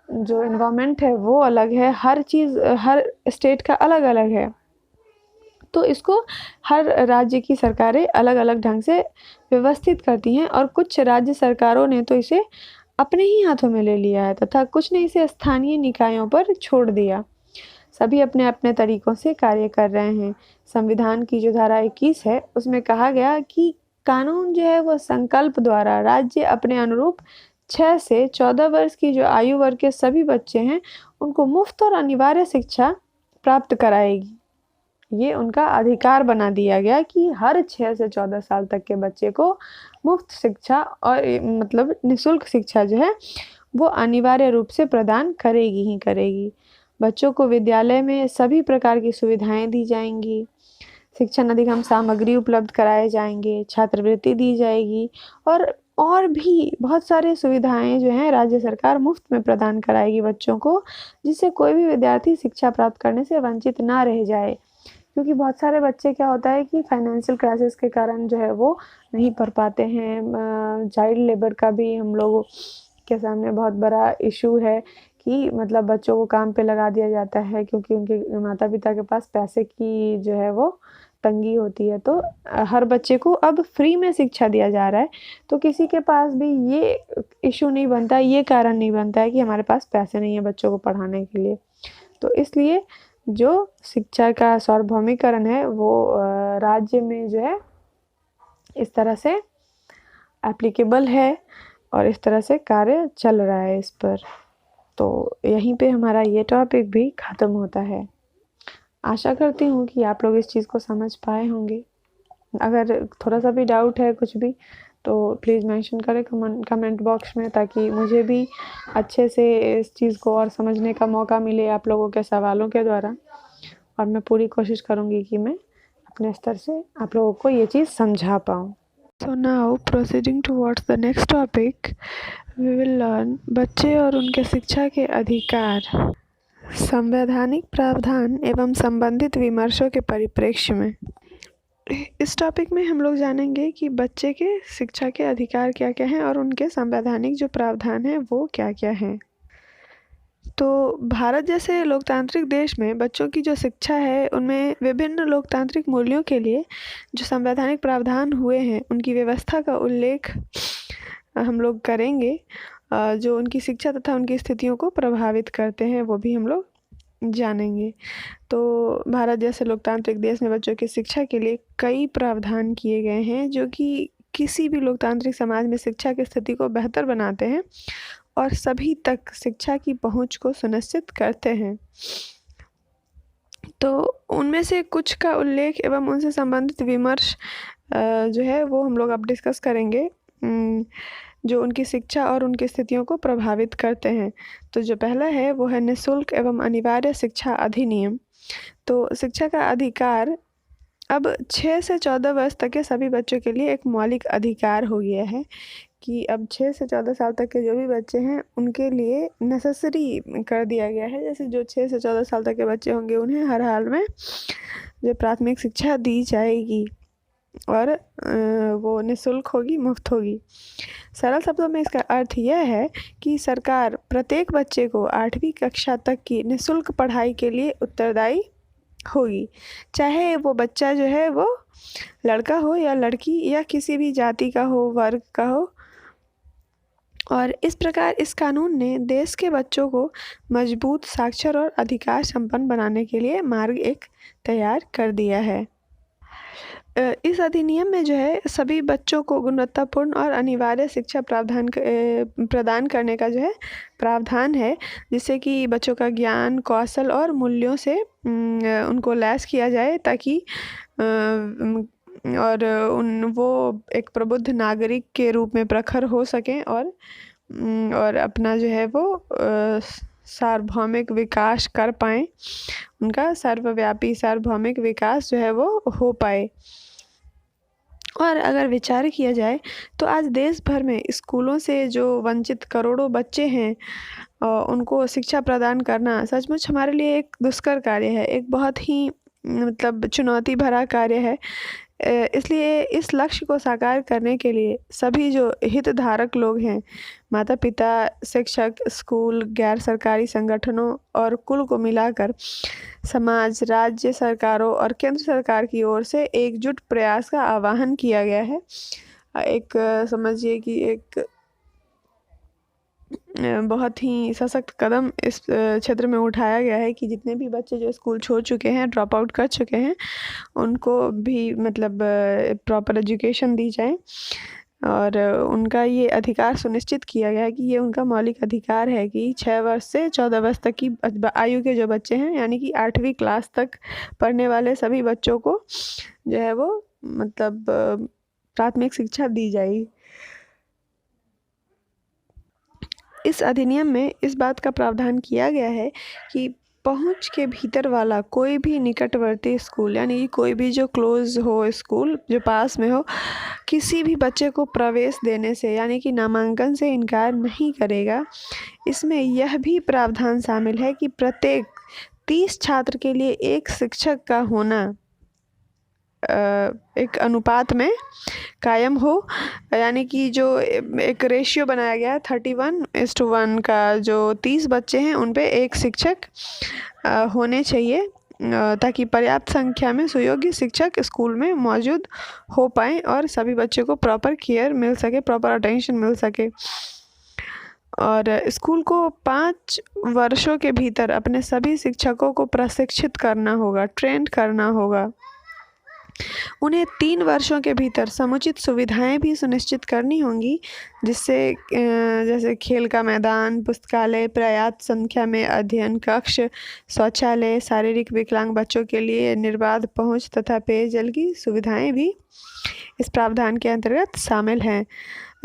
जो एनवायरनमेंट है वो अलग है। हर चीज़ हर स्टेट का अलग अलग है। तो इसको हर राज्य की सरकारें अलग अलग ढंग से व्यवस्थित करती हैं और कुछ राज्य सरकारों ने तो इसे अपने ही हाथों में ले लिया है तथा कुछ ने इसे स्थानीय निकायों पर छोड़ दिया। सभी अपने अपने तरीकों से कार्य कर रहे हैं। संविधान की जो धारा 21 है उसमें कहा गया कि कानून जो है वो संकल्प द्वारा राज्य अपने अनुरूप 6 से 14 वर्ष की जो आयु वर्ग के सभी बच्चे हैं उनको मुफ्त और अनिवार्य शिक्षा प्राप्त कराएगी। ये उनका अधिकार बना दिया गया कि हर 6 से 14 साल तक के बच्चे को मुफ्त शिक्षा और मतलब निःशुल्क शिक्षा जो है वो अनिवार्य रूप से प्रदान करेगी ही करेगी। बच्चों को विद्यालय में सभी प्रकार की सुविधाएं दी जाएंगी, शिक्षण अधिगम सामग्री उपलब्ध कराए जाएंगे, छात्रवृत्ति दी जाएगी और भी बहुत सारे सुविधाएं जो हैं राज्य सरकार मुफ्त में प्रदान कराएगी बच्चों को, जिससे कोई भी विद्यार्थी शिक्षा प्राप्त करने से वंचित ना रह जाए। क्योंकि बहुत सारे बच्चे क्या होता है कि फाइनेंशियल क्राइसिस के कारण जो है वो नहीं पढ़ पाते हैं। चाइल्ड लेबर का भी हम लोगों के सामने बहुत बड़ा इशू है कि मतलब बच्चों को काम पे लगा दिया जाता है क्योंकि उनके माता पिता के पास पैसे की जो है वो तंगी होती है। तो हर बच्चे को अब फ्री में शिक्षा दिया जा रहा है, तो किसी के पास भी ये इशू नहीं बनता, ये कारण नहीं बनता है कि हमारे पास पैसे नहीं है बच्चों को पढ़ाने के लिए। तो इसलिए जो शिक्षा का सार्वभौमिकरण है वो राज्य में जो है इस तरह से एप्लीकेबल है और इस तरह से कार्य चल रहा है इस पर। तो यहीं पे हमारा ये टॉपिक भी ख़त्म होता है। आशा करती हूँ कि आप लोग इस चीज़ को समझ पाए होंगे। अगर थोड़ा सा भी डाउट है कुछ भी तो प्लीज़ मेंशन करें कमेंट बॉक्स में, ताकि मुझे भी अच्छे से इस चीज़ को और समझने का मौका मिले आप लोगों के सवालों के द्वारा। और मैं पूरी कोशिश करूँगी कि मैं अपने स्तर से आप लोगों को ये चीज़ समझा पाऊँ। So now proceeding towards the next topic, we will learn बच्चे और उनके शिक्षा के अधिकार, संवैधानिक प्रावधान एवं संबंधित विमर्शों के परिप्रेक्ष्य में। इस टॉपिक में हम लोग जानेंगे कि बच्चे के शिक्षा के अधिकार क्या क्या हैं और उनके संवैधानिक जो प्रावधान हैं वो क्या क्या हैं। तो भारत जैसे लोकतांत्रिक देश में बच्चों की जो शिक्षा है उनमें विभिन्न लोकतांत्रिक मूल्यों के लिए जो संवैधानिक प्रावधान हुए हैं उनकी व्यवस्था का उल्लेख हम लोग करेंगे, जो उनकी शिक्षा तथा उनकी स्थितियों को प्रभावित करते हैं वो भी हम लोग जानेंगे। तो भारत जैसे लोकतांत्रिक देश में बच्चों की शिक्षा के लिए कई प्रावधान किए गए हैं जो कि किसी भी लोकतांत्रिक समाज में शिक्षा की स्थिति को बेहतर बनाते हैं और सभी तक शिक्षा की पहुंच को सुनिश्चित करते हैं। तो उनमें से कुछ का उल्लेख एवं उनसे संबंधित विमर्श जो है वो हम लोग अब डिस्कस करेंगे, जो उनकी शिक्षा और उनकी स्थितियों को प्रभावित करते हैं। तो जो पहला है वो है निःशुल्क एवं अनिवार्य शिक्षा अधिनियम। तो शिक्षा का अधिकार अब 6 से 14 वर्ष तक के सभी बच्चों के लिए एक मौलिक अधिकार हो गया है कि अब 6 से 14 साल तक के जो भी बच्चे हैं उनके लिए नेसेसरी कर दिया गया है। जैसे जो 6 से 14 साल तक के बच्चे होंगे उन्हें हर हाल में जो प्राथमिक शिक्षा दी जाएगी और वो निःशुल्क होगी, मुफ्त होगी। सरल शब्दों में इसका अर्थ यह है कि सरकार प्रत्येक बच्चे को 8वीं कक्षा तक की निःशुल्क पढ़ाई के लिए उत्तरदायी होगी, चाहे वो बच्चा जो है वो लड़का हो या लड़की या किसी भी जाति का हो, वर्ग का हो। और इस प्रकार इस कानून ने देश के बच्चों को मजबूत, साक्षर और अधिकार संपन्न बनाने के लिए मार्ग एक तैयार कर दिया है। इस अधिनियम में जो है सभी बच्चों को गुणवत्तापूर्ण और अनिवार्य शिक्षा प्रदान करने का जो है प्रावधान है, जिससे कि बच्चों का ज्ञान, कौशल और मूल्यों से उनको लैस किया जाए ताकि वो एक प्रबुद्ध नागरिक के रूप में प्रखर हो सकें और अपना जो है वो सार्वभौमिक विकास कर पाएँ, उनका सर्वव्यापी सार्वभौमिक विकास जो है वो हो पाए। और अगर विचार किया जाए तो आज देश भर में स्कूलों से जो वंचित करोड़ों बच्चे हैं उनको शिक्षा प्रदान करना सचमुच हमारे लिए एक दुष्कर कार्य है, एक बहुत ही मतलब चुनौती भरा कार्य है। इसलिए इस लक्ष्य को साकार करने के लिए सभी जो हितधारक लोग हैं, माता पिता, शिक्षक, स्कूल, गैर सरकारी संगठनों और कुल को मिलाकर समाज, राज्य सरकारों और केंद्र सरकार की ओर से एकजुट प्रयास का आह्वान किया गया है। एक समझिए कि एक बहुत ही सशक्त कदम इस क्षेत्र में उठाया गया है कि जितने भी बच्चे जो स्कूल छोड़ चुके हैं, ड्रॉप आउट कर चुके हैं, उनको भी मतलब प्रॉपर एजुकेशन दी जाए और उनका ये अधिकार सुनिश्चित किया गया है कि ये उनका मौलिक अधिकार है कि 6 वर्ष से 14 वर्ष तक की आयु के जो बच्चे हैं, यानी कि 8वीं क्लास तक पढ़ने वाले सभी बच्चों को जो है वो मतलब प्राथमिक शिक्षा दी जाएगी। इस अधिनियम में इस बात का प्रावधान किया गया है कि पहुंच के भीतर वाला कोई भी निकटवर्ती स्कूल, यानी कि कोई भी जो क्लोज हो स्कूल, जो पास में हो, किसी भी बच्चे को प्रवेश देने से यानी कि नामांकन से इनकार नहीं करेगा। इसमें यह भी प्रावधान शामिल है कि प्रत्येक 30 छात्र के लिए एक शिक्षक का होना एक अनुपात में कायम हो, यानी कि जो एक रेशियो बनाया गया है 31:1 का, जो 30 बच्चे हैं उन पे एक शिक्षक होने चाहिए ताकि पर्याप्त संख्या में सुयोग्य शिक्षक स्कूल में मौजूद हो पाएँ और सभी बच्चों को प्रॉपर केयर मिल सके, प्रॉपर अटेंशन मिल सके। और स्कूल को 5 वर्षों के भीतर अपने सभी शिक्षकों को प्रशिक्षित करना होगा, ट्रेंड करना होगा। उन्हें 3 वर्षों के भीतर समुचित सुविधाएं भी सुनिश्चित करनी होंगी, जिससे जैसे खेल का मैदान, पुस्तकालय, पर्याप्त संख्या में अध्ययन कक्ष, शौचालय, शारीरिक विकलांग बच्चों के लिए निर्बाध पहुंच तथा पेयजल की सुविधाएं भी इस प्रावधान के अंतर्गत शामिल हैं।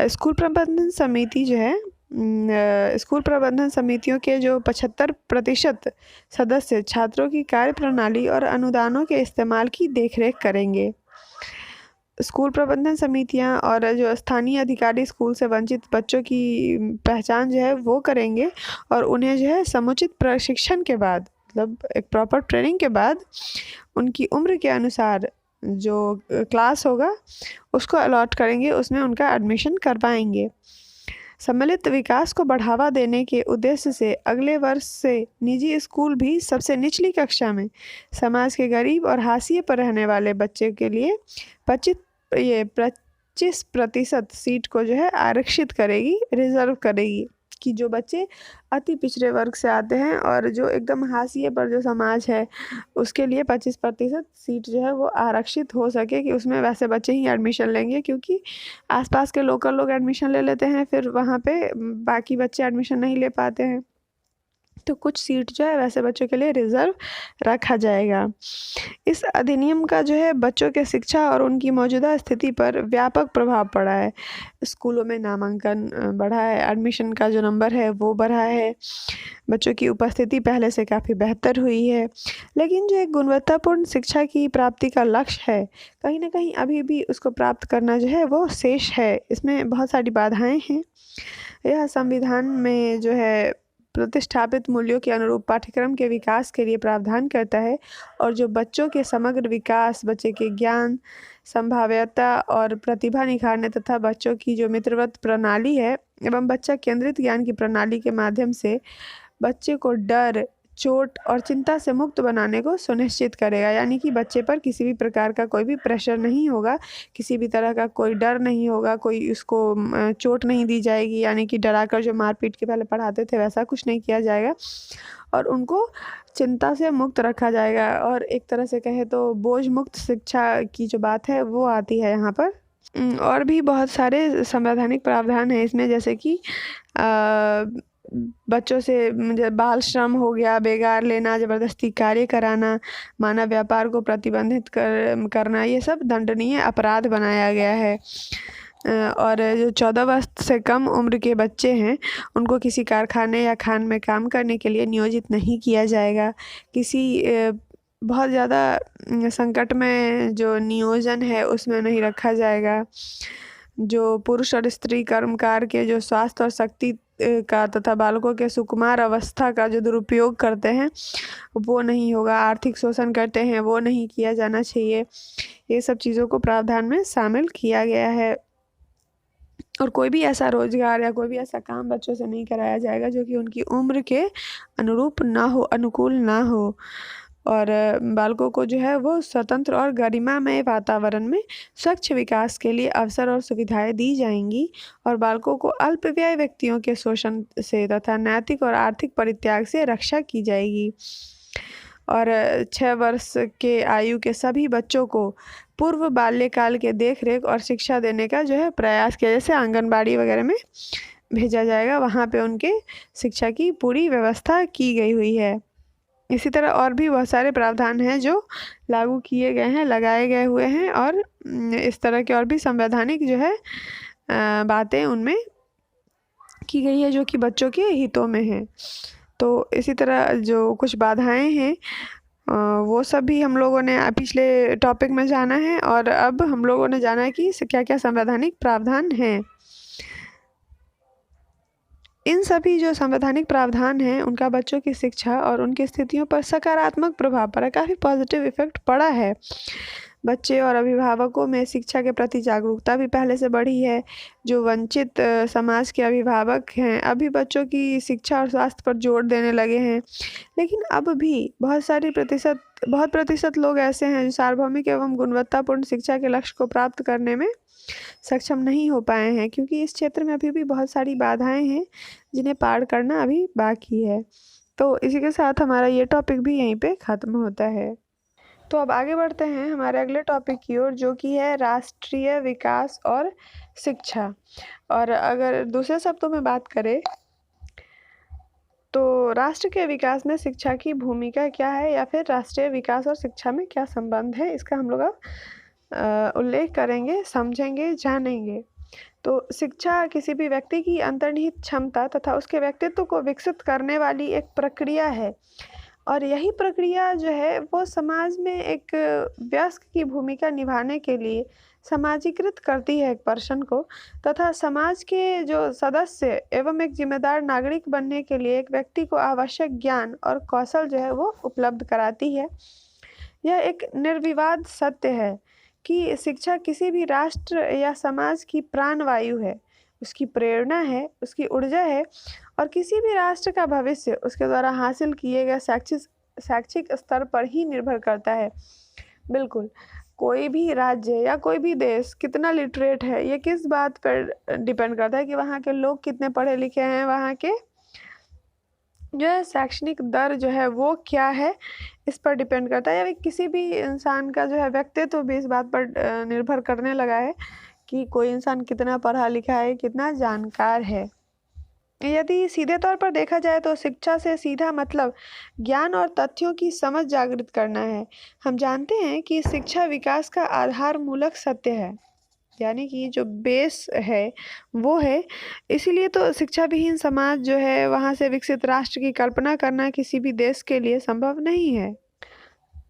स्कूल प्रबंधन समिति जो है, स्कूल प्रबंधन समितियों के जो 75% सदस्य छात्रों की कार्यप्रणाली और अनुदानों के इस्तेमाल की देखरेख करेंगे। स्कूल प्रबंधन समितियां और जो स्थानीय अधिकारी स्कूल से वंचित बच्चों की पहचान जो है वो करेंगे और उन्हें जो है समुचित प्रशिक्षण के बाद, मतलब एक प्रॉपर ट्रेनिंग के बाद, उनकी उम्र के अनुसार जो क्लास होगा उसको अलॉट करेंगे, उसमें उनका एडमिशन करवाएंगे। सम्मिलित विकास को बढ़ावा देने के उद्देश्य से अगले वर्ष से निजी स्कूल भी सबसे निचली कक्षा में समाज के गरीब और हाशिए पर रहने वाले बच्चे के लिए 25% सीट को जो है आरक्षित करेगी, रिजर्व करेगी, कि जो बच्चे अति पिछड़े वर्ग से आते हैं और जो एकदम हाशिए पर जो समाज है उसके लिए 25% सीट जो है वो आरक्षित हो सके, कि उसमें वैसे बच्चे ही एडमिशन लेंगे, क्योंकि आसपास के लोकल लोग एडमिशन ले लेते हैं, फिर वहाँ पे बाकी बच्चे एडमिशन नहीं ले पाते हैं। तो कुछ सीट जो है वैसे बच्चों के लिए रिजर्व रखा जाएगा। इस अधिनियम का जो है बच्चों के शिक्षा और उनकी मौजूदा स्थिति पर व्यापक प्रभाव पड़ा है। स्कूलों में नामांकन बढ़ा है, एडमिशन का जो नंबर है वो बढ़ा है, बच्चों की उपस्थिति पहले से काफ़ी बेहतर हुई है। लेकिन जो एक गुणवत्तापूर्ण शिक्षा की प्राप्ति का लक्ष्य है, कहीं ना कहीं अभी भी उसको प्राप्त करना जो है वो शेष है। इसमें बहुत सारी बाधाएं हैं। यह संविधान में जो है प्रतिष्ठापित मूल्यों के अनुरूप पाठ्यक्रम के विकास के लिए प्रावधान करता है, और जो बच्चों के समग्र विकास, बच्चे के ज्ञान, संभाव्यता और प्रतिभा निखारने तथा बच्चों की जो मित्रवत प्रणाली है एवं बच्चा केंद्रित ज्ञान की प्रणाली के माध्यम से बच्चे को डर, चोट और चिंता से मुक्त बनाने को सुनिश्चित करेगा। यानी कि बच्चे पर किसी भी प्रकार का कोई भी प्रेशर नहीं होगा, किसी भी तरह का कोई डर नहीं होगा, कोई उसको चोट नहीं दी जाएगी, यानी कि डराकर जो मारपीट के पहले पढ़ाते थे वैसा कुछ नहीं किया जाएगा, और उनको चिंता से मुक्त रखा जाएगा। और एक तरह से कहे तो बोझ मुक्त शिक्षा की जो बात है वो आती है यहाँ पर। और भी बहुत सारे संवैधानिक प्रावधान हैं इसमें, जैसे कि बच्चों से बाल श्रम हो गया, बेगार लेना, ज़बरदस्ती कार्य कराना, मानव व्यापार को प्रतिबंधित करना, ये सब दंडनीय अपराध बनाया गया है। और जो 14 वर्ष से कम उम्र के बच्चे हैं उनको किसी कारखाने या खान में काम करने के लिए नियोजित नहीं किया जाएगा। किसी बहुत ज़्यादा संकट में जो नियोजन है उसमें नहीं रखा जाएगा। जो पुरुष और स्त्री कर्मकार के जो स्वास्थ्य और शक्ति का तथा बालकों के सुकुमार अवस्था का जो दुरुपयोग करते हैं वो नहीं होगा। आर्थिक शोषण करते हैं वो नहीं किया जाना चाहिए। ये सब चीज़ों को प्रावधान में शामिल किया गया है। और कोई भी ऐसा रोजगार या कोई भी ऐसा काम बच्चों से नहीं कराया जाएगा जो कि उनकी उम्र के अनुरूप ना हो, अनुकूल ना हो। और बालकों को जो है वो स्वतंत्र और गरिमामय वातावरण में स्वच्छ विकास के लिए अवसर और सुविधाएं दी जाएंगी, और बालकों को अल्पव्यय व्यक्तियों के शोषण से तथा नैतिक और आर्थिक परित्याग से रक्षा की जाएगी। और 6 वर्ष के आयु के सभी बच्चों को पूर्व बाल्यकाल के देखरेख और शिक्षा देने का जो है प्रयास किया, जैसे आंगनबाड़ी वगैरह में भेजा जाएगा, वहाँ पे उनके शिक्षा की पूरी व्यवस्था की गई हुई है। इसी तरह और भी बहुत सारे प्रावधान हैं जो लागू किए गए हैं, लगाए गए हुए हैं, और इस तरह के और भी संवैधानिक जो है बातें उनमें की गई है जो कि बच्चों के हितों में है। तो इसी तरह जो कुछ बाधाएं हैं वो सब भी हम लोगों ने पिछले टॉपिक में जाना है, और अब हम लोगों ने जाना है कि क्या क्या संवैधानिक प्रावधान हैं। इन सभी जो संवैधानिक प्रावधान हैं उनका बच्चों की शिक्षा और उनकी स्थितियों पर सकारात्मक प्रभाव पड़ा, काफ़ी पॉजिटिव इफेक्ट पड़ा है। बच्चे और अभिभावकों में शिक्षा के प्रति जागरूकता भी पहले से बढ़ी है। जो वंचित समाज के अभिभावक हैं अभी बच्चों की शिक्षा और स्वास्थ्य पर जोर देने लगे हैं, लेकिन अब भी बहुत प्रतिशत लोग ऐसे हैं जो सार्वभौमिक एवं गुणवत्तापूर्ण शिक्षा के लक्ष्य को प्राप्त करने में सक्षम नहीं हो पाए हैं, क्योंकि इस क्षेत्र में अभी भी बहुत सारी बाधाएं हैं जिन्हें पार करना अभी बाकी है। तो इसी के साथ हमारा ये टॉपिक भी यहीं पे ख़त्म होता है। तो अब आगे बढ़ते हैं हमारे अगले टॉपिक की ओर, जो कि है राष्ट्रीय विकास और शिक्षा। और अगर दूसरे शब्दों में बात करें तो राष्ट्र के विकास में शिक्षा की भूमिका क्या है, या फिर राष्ट्रीय विकास और शिक्षा में क्या संबंध है, इसका हम लोग अब उल्लेख करेंगे, समझेंगे, जानेंगे। तो शिक्षा किसी भी व्यक्ति की अंतर्निहित क्षमता तथा उसके व्यक्तित्व को विकसित करने वाली एक प्रक्रिया है, और यही प्रक्रिया जो है वो समाज में एक वयस्क की भूमिका निभाने के लिए समाजीकृत करती है एक पर्सन को, तथा समाज के जो सदस्य एवं एक जिम्मेदार नागरिक बनने के लिए एक व्यक्ति को आवश्यक ज्ञान और कौशल जो है वो उपलब्ध कराती है। यह एक निर्विवाद सत्य है कि शिक्षा किसी भी राष्ट्र या समाज की प्राणवायु है। उसकी प्रेरणा है, उसकी ऊर्जा है और किसी भी राष्ट्र का भविष्य उसके द्वारा हासिल किए गए शैक्षिक स्तर पर ही निर्भर करता है। बिल्कुल, कोई भी राज्य या कोई भी देश कितना लिटरेट है ये किस बात पर डिपेंड करता है कि वहाँ के लोग कितने पढ़े लिखे हैं, वहाँ के जो है शैक्षणिक दर जो है वो क्या है, इस पर डिपेंड करता है। या किसी भी इंसान का जो है व्यक्तित्व भी इस बात पर निर्भर करने लगा है कि कोई इंसान कितना पढ़ा लिखा है, कितना जानकार है। यदि सीधे तौर पर देखा जाए तो शिक्षा से सीधा मतलब ज्ञान और तथ्यों की समझ जागृत करना है। हम जानते हैं कि शिक्षा विकास का आधार मूलक सत्य है, यानी कि जो बेस है वो है। इसीलिए तो शिक्षा विहीन समाज जो है वहाँ से विकसित राष्ट्र की कल्पना करना किसी भी देश के लिए संभव नहीं है।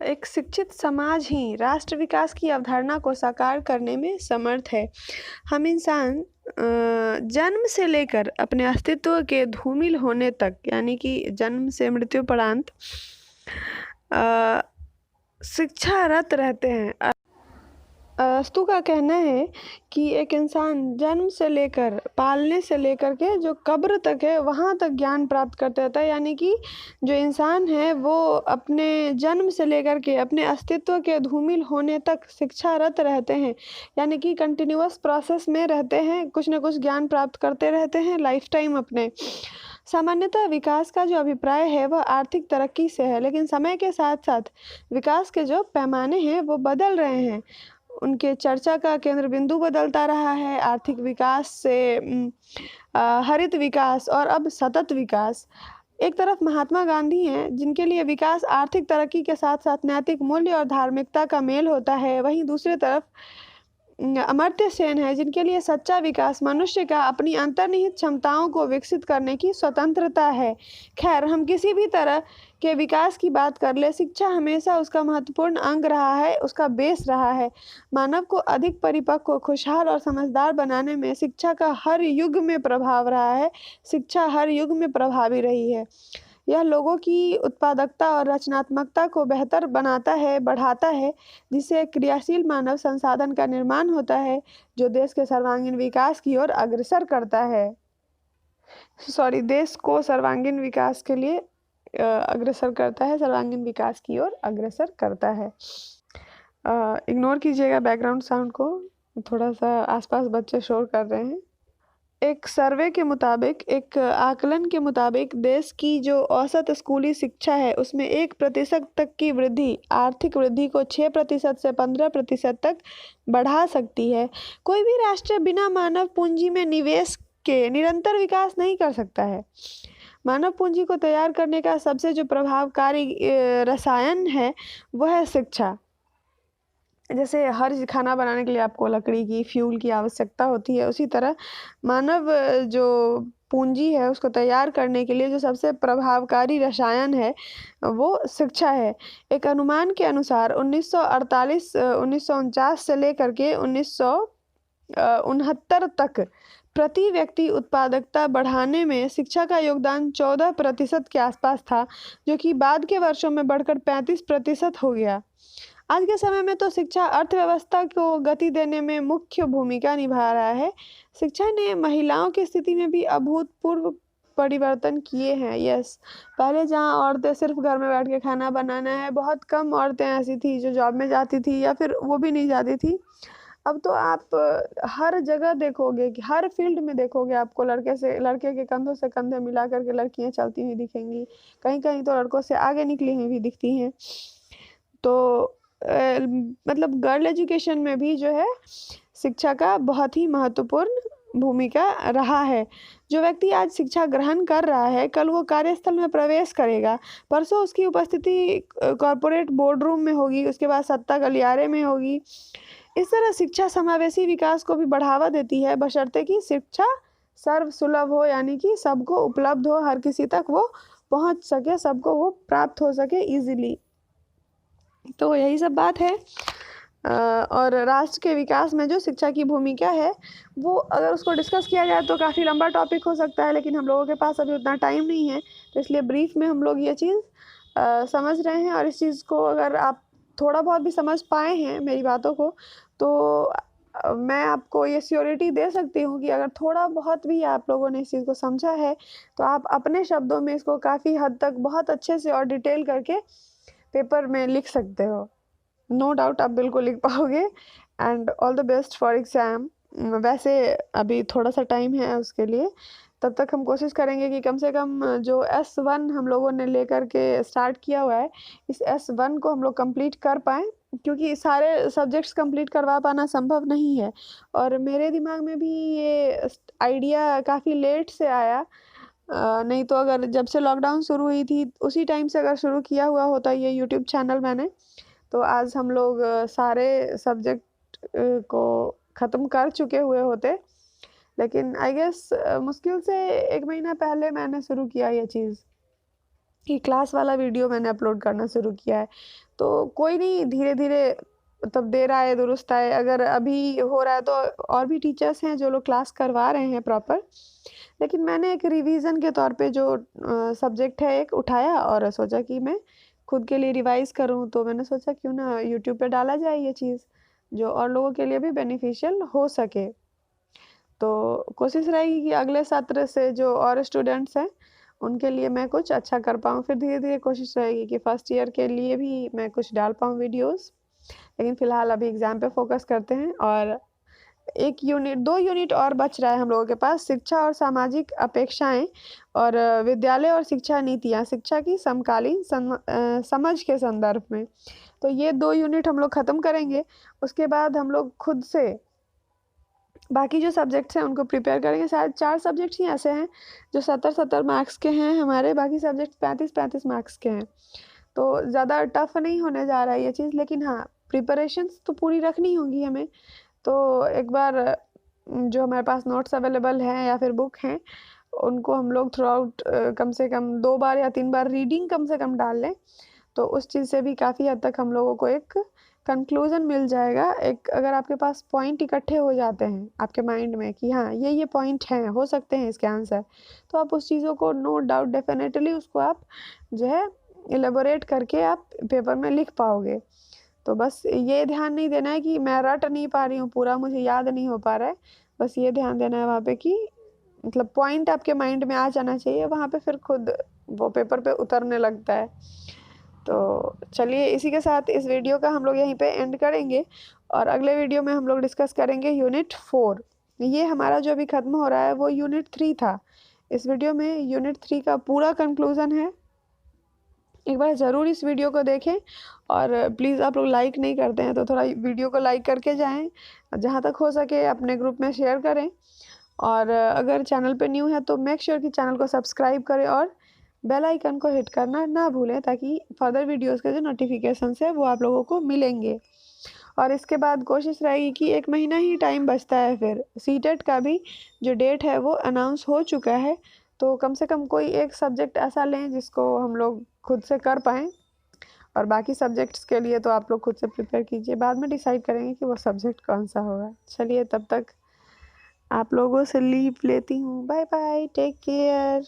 एक शिक्षित समाज ही राष्ट्र विकास की अवधारणा को साकार करने में समर्थ है। हम इंसान जन्म से लेकर अपने अस्तित्व के धूमिल होने तक, यानी कि जन्म से मृत्यु पर्यंत शिक्षारत रहते हैं। अस्तु का कहना है कि एक इंसान जन्म से लेकर, पालने से लेकर के जो कब्र तक है वहाँ तक ज्ञान प्राप्त करता रहता है। यानी कि जो इंसान है वो अपने जन्म से लेकर के अपने अस्तित्व के धूमिल होने तक शिक्षारत रहते हैं, यानी कि कंटिन्यूअस प्रोसेस में रहते हैं, कुछ ना कुछ ज्ञान प्राप्त करते रहते हैं लाइफ टाइम अपने। सामान्यतः विकास का जो अभिप्राय है वह आर्थिक तरक्की से है, लेकिन समय के साथ साथ विकास के जो पैमाने हैं वो बदल रहे हैं। उनके चर्चा का केंद्र बिंदु बदलता रहा है, आर्थिक विकास से हरित विकास और अब सतत विकास। एक तरफ महात्मा गांधी हैं जिनके लिए विकास आर्थिक तरक्की के साथ साथ नैतिक मूल्य और धार्मिकता का मेल होता है, वहीं दूसरी तरफ अमर्त्य सेन है जिनके लिए सच्चा विकास मनुष्य का अपनी अंतर्निहित क्षमताओं को विकसित करने की स्वतंत्रता है। खैर, हम किसी भी तरह के विकास की बात कर ले, शिक्षा हमेशा उसका महत्वपूर्ण अंग रहा है, उसका बेस रहा है। मानव को अधिक परिपक्व, खुशहाल और समझदार बनाने में शिक्षा का हर युग में प्रभाव रहा है, शिक्षा हर युग में प्रभावी रही है। यह लोगों की उत्पादकता और रचनात्मकता को बेहतर बनाता है, बढ़ाता है, जिससे एक क्रियाशील मानव संसाधन का निर्माण होता है जो देश के सर्वांगीण विकास की ओर अग्रसर करता है। देश को सर्वांगीण विकास के लिए अग्रसर करता है, सर्वांगीण विकास की ओर अग्रसर करता है। इग्नोर कीजिएगा बैकग्राउंड साउंड को, थोड़ा सा आसपास बच्चे शोर कर रहे हैं। एक सर्वे के मुताबिक, एक आकलन के मुताबिक देश की जो औसत स्कूली शिक्षा है उसमें 1% तक की वृद्धि आर्थिक वृद्धि को 6% से 15% तक बढ़ा सकती है। कोई भी राष्ट्र बिना मानव पूंजी में निवेश के निरंतर विकास नहीं कर सकता है। मानव पूंजी को तैयार करने का सबसे जो प्रभावकारी रसायन है वह है शिक्षा। जैसे हर खाना बनाने के लिए आपको लकड़ी की, फ्यूल की आवश्यकता होती है, उसी तरह मानव जो पूंजी है उसको तैयार करने के लिए जो सबसे प्रभावकारी रसायन है वो शिक्षा है। एक अनुमान के अनुसार 1949 से लेकर के 1969 तक प्रति व्यक्ति उत्पादकता बढ़ाने में शिक्षा का योगदान 14% के आसपास था, जो कि बाद के वर्षों में बढ़कर 35% हो गया। आज के समय में तो शिक्षा अर्थव्यवस्था को गति देने में मुख्य भूमिका निभा रहा है। शिक्षा ने महिलाओं की स्थिति में भी अभूतपूर्व परिवर्तन किए हैं। यस, पहले जहां औरतें सिर्फ घर में बैठ के खाना बनाना है, बहुत कम औरतें ऐसी थी जो जॉब में जाती थी या फिर वो भी नहीं जाती थी। अब तो आप हर जगह देखोगे कि हर फील्ड में देखोगे आपको लड़के के कंधों से कंधे मिला करके लड़कियां चलती हुई दिखेंगी, कहीं कहीं तो लड़कों से आगे निकली हुई भी दिखती हैं। तो मतलब गर्ल एजुकेशन में भी जो है शिक्षा का बहुत ही महत्वपूर्ण भूमिका रहा है। जो व्यक्ति आज शिक्षा ग्रहण कर रहा है, कल वो कार्यस्थल में प्रवेश करेगा, परसों उसकी उपस्थिति कॉरपोरेट बोर्ड रूम में होगी, उसके बाद सत्ता गलियारे में होगी। इस तरह शिक्षा समावेशी विकास को भी बढ़ावा देती है, बशर्ते कि शिक्षा सर्व सुलभ हो, यानी कि सबको उपलब्ध हो, हर किसी तक वो पहुंच सके, सबको वो प्राप्त हो सके इजीली। तो यही सब बात है। और राष्ट्र के विकास में जो शिक्षा की भूमिका है वो अगर उसको डिस्कस किया जाए तो काफ़ी लंबा टॉपिक हो सकता है, लेकिन हम लोगों के पास अभी उतना टाइम नहीं है, तो इसलिए ब्रीफ में हम लोग ये चीज़ समझ रहे हैं। और इस चीज़ को अगर आप थोड़ा बहुत भी समझ पाए हैं मेरी बातों को, तो मैं आपको ये श्योरिटी दे सकती हूँ कि अगर थोड़ा बहुत भी आप लोगों ने इस चीज़ को समझा है, तो आप अपने शब्दों में इसको काफ़ी हद तक बहुत अच्छे से और डिटेल करके पेपर में लिख सकते हो। नो डाउट आप बिल्कुल लिख पाओगे and all the best for exam. वैसे अभी थोड़ा-सा टाइम है उसके लिए, तब तक हम कोशिश करेंगे कि कम से कम जो S1 हम लोगों ने लेकर के स्टार्ट किया हुआ है, इस S1 को हम लोग कंप्लीट कर पाएँ, क्योंकि सारे सब्जेक्ट्स कंप्लीट करवा पाना संभव नहीं है। और मेरे दिमाग में भी ये आइडिया काफ़ी लेट से आया। नहीं तो अगर जब से लॉकडाउन शुरू हुई थी, उसी टाइम से अगर शुरू किया हुआ होता ये यूट्यूब चैनल मैंने, तो आज हम लोग सारे सब्जेक्ट को ख़त्म कर चुके हुए होते। लेकिन आई गेस मुश्किल से 1 महीना पहले मैंने शुरू किया ये चीज़, कि क्लास वाला वीडियो मैंने अपलोड करना शुरू किया है। तो कोई नहीं, धीरे-धीरे तब देर आए दुरुस्त आए। अगर अभी हो रहा है तो और भी टीचर्स हैं जो लोग क्लास करवा रहे हैं प्रॉपर। लेकिन मैंने एक रिवीज़न के तौर पे जो सब्जेक्ट है एक उठाया और सोचा कि मैं खुद के लिए रिवाइज़ करूँ, तो मैंने सोचा क्यों ना यूट्यूब पे डाला जाए ये चीज़, जो और लोगों के लिए भी बेनिफिशियल हो सके। तो कोशिश रहेगी कि अगले सत्र से जो और स्टूडेंट्स हैं, उनके लिए मैं कुछ अच्छा कर पाऊँ। फिर धीरे-धीरे कोशिश रहेगी कि फर्स्ट ईयर के लिए भी मैं कुछ डाल पाऊँ वीडियोज़। लेकिन फ़िलहाल अभी एग्ज़ाम पे फ़ोकस करते हैं। और 1 यूनिट 2 यूनिट और बच रहा है हम लोगों के पास, शिक्षा और सामाजिक अपेक्षाएँ और विद्यालय और शिक्षा नीतियाँ, शिक्षा की समकालीन समझ के संदर्भ में। तो ये 2 यूनिट हम लोग ख़त्म करेंगे, उसके बाद हम लोग खुद से बाकी जो सब्जेक्ट्स हैं उनको प्रिपेयर करेंगे। शायद 4 सब्जेक्ट्स ही ऐसे हैं जो 70-70 मार्क्स के हैं हमारे, बाकी सब्जेक्ट्स 35-35 मार्क्स के हैं। तो ज़्यादा टफ़ नहीं होने जा रहा है ये चीज़, लेकिन हाँ, प्रिपरेशंस तो पूरी रखनी होगी हमें। तो एक बार जो हमारे पास नोट्स अवेलेबल हैं या फिर बुक हैं, उनको हम लोग थ्रू आउट कम से कम 2 बार या 3 बार रीडिंग कम से कम डाल लें, तो उस चीज़ से भी काफ़ी हद तक हम लोगों को एक कंक्लूज़न मिल जाएगा। एक अगर आपके पास पॉइंट इकट्ठे हो जाते हैं आपके माइंड में कि हाँ, ये पॉइंट हैं, हो सकते हैं इसके आंसर, तो आप उस चीज़ों को नो डाउट डेफ़िनेटली उसको आप जो है इलैबोरेट करके आप पेपर में लिख पाओगे। तो बस ये ध्यान नहीं देना है कि मैं रट नहीं पा रही हूँ पूरा, मुझे याद नहीं हो पा रहा है। बस ये ध्यान देना है वहाँ पे कि मतलब पॉइंट आपके माइंड में आ जाना चाहिए, वहाँ पे फिर खुद वो पेपर पे उतरने लगता है। तो चलिए इसी के साथ इस वीडियो का हम लोग यहीं पे एंड करेंगे और अगले वीडियो में हम लोग डिस्कस करेंगे यूनिट 4। ये हमारा जो अभी ख़त्म हो रहा है वो यूनिट 3 था। इस वीडियो में यूनिट 3 का पूरा कंक्लूज़न है। एक बार ज़रूर इस वीडियो को देखें और प्लीज़ आप लोग लाइक नहीं करते हैं तो थोड़ा वीडियो को लाइक करके जाएँ। जहाँ तक हो सके अपने ग्रुप में शेयर करें और अगर चैनल पे न्यू है तो मेक श्योर कि चैनल को सब्सक्राइब करें और बेल आइकन को हिट करना ना भूलें, ताकि फर्दर वीडियोज़ के जो नोटिफिकेशंस है वो आप लोगों को मिलेंगे। और इसके बाद कोशिश रहेगी कि 1 महीना ही टाइम बचता है, फिर सीटेट का भी जो डेट है वो अनाउंस हो चुका है। तो कम से कम कोई एक सब्जेक्ट ऐसा लें जिसको हम लोग खुद से कर पाएँ और बाकी सब्जेक्ट्स के लिए तो आप लोग खुद से प्रिपेयर कीजिए। बाद में डिसाइड करेंगे कि वो सब्जेक्ट कौन-सा होगा। चलिए तब तक आप लोगों से लीव लेती हूँ। Bye bye, take care.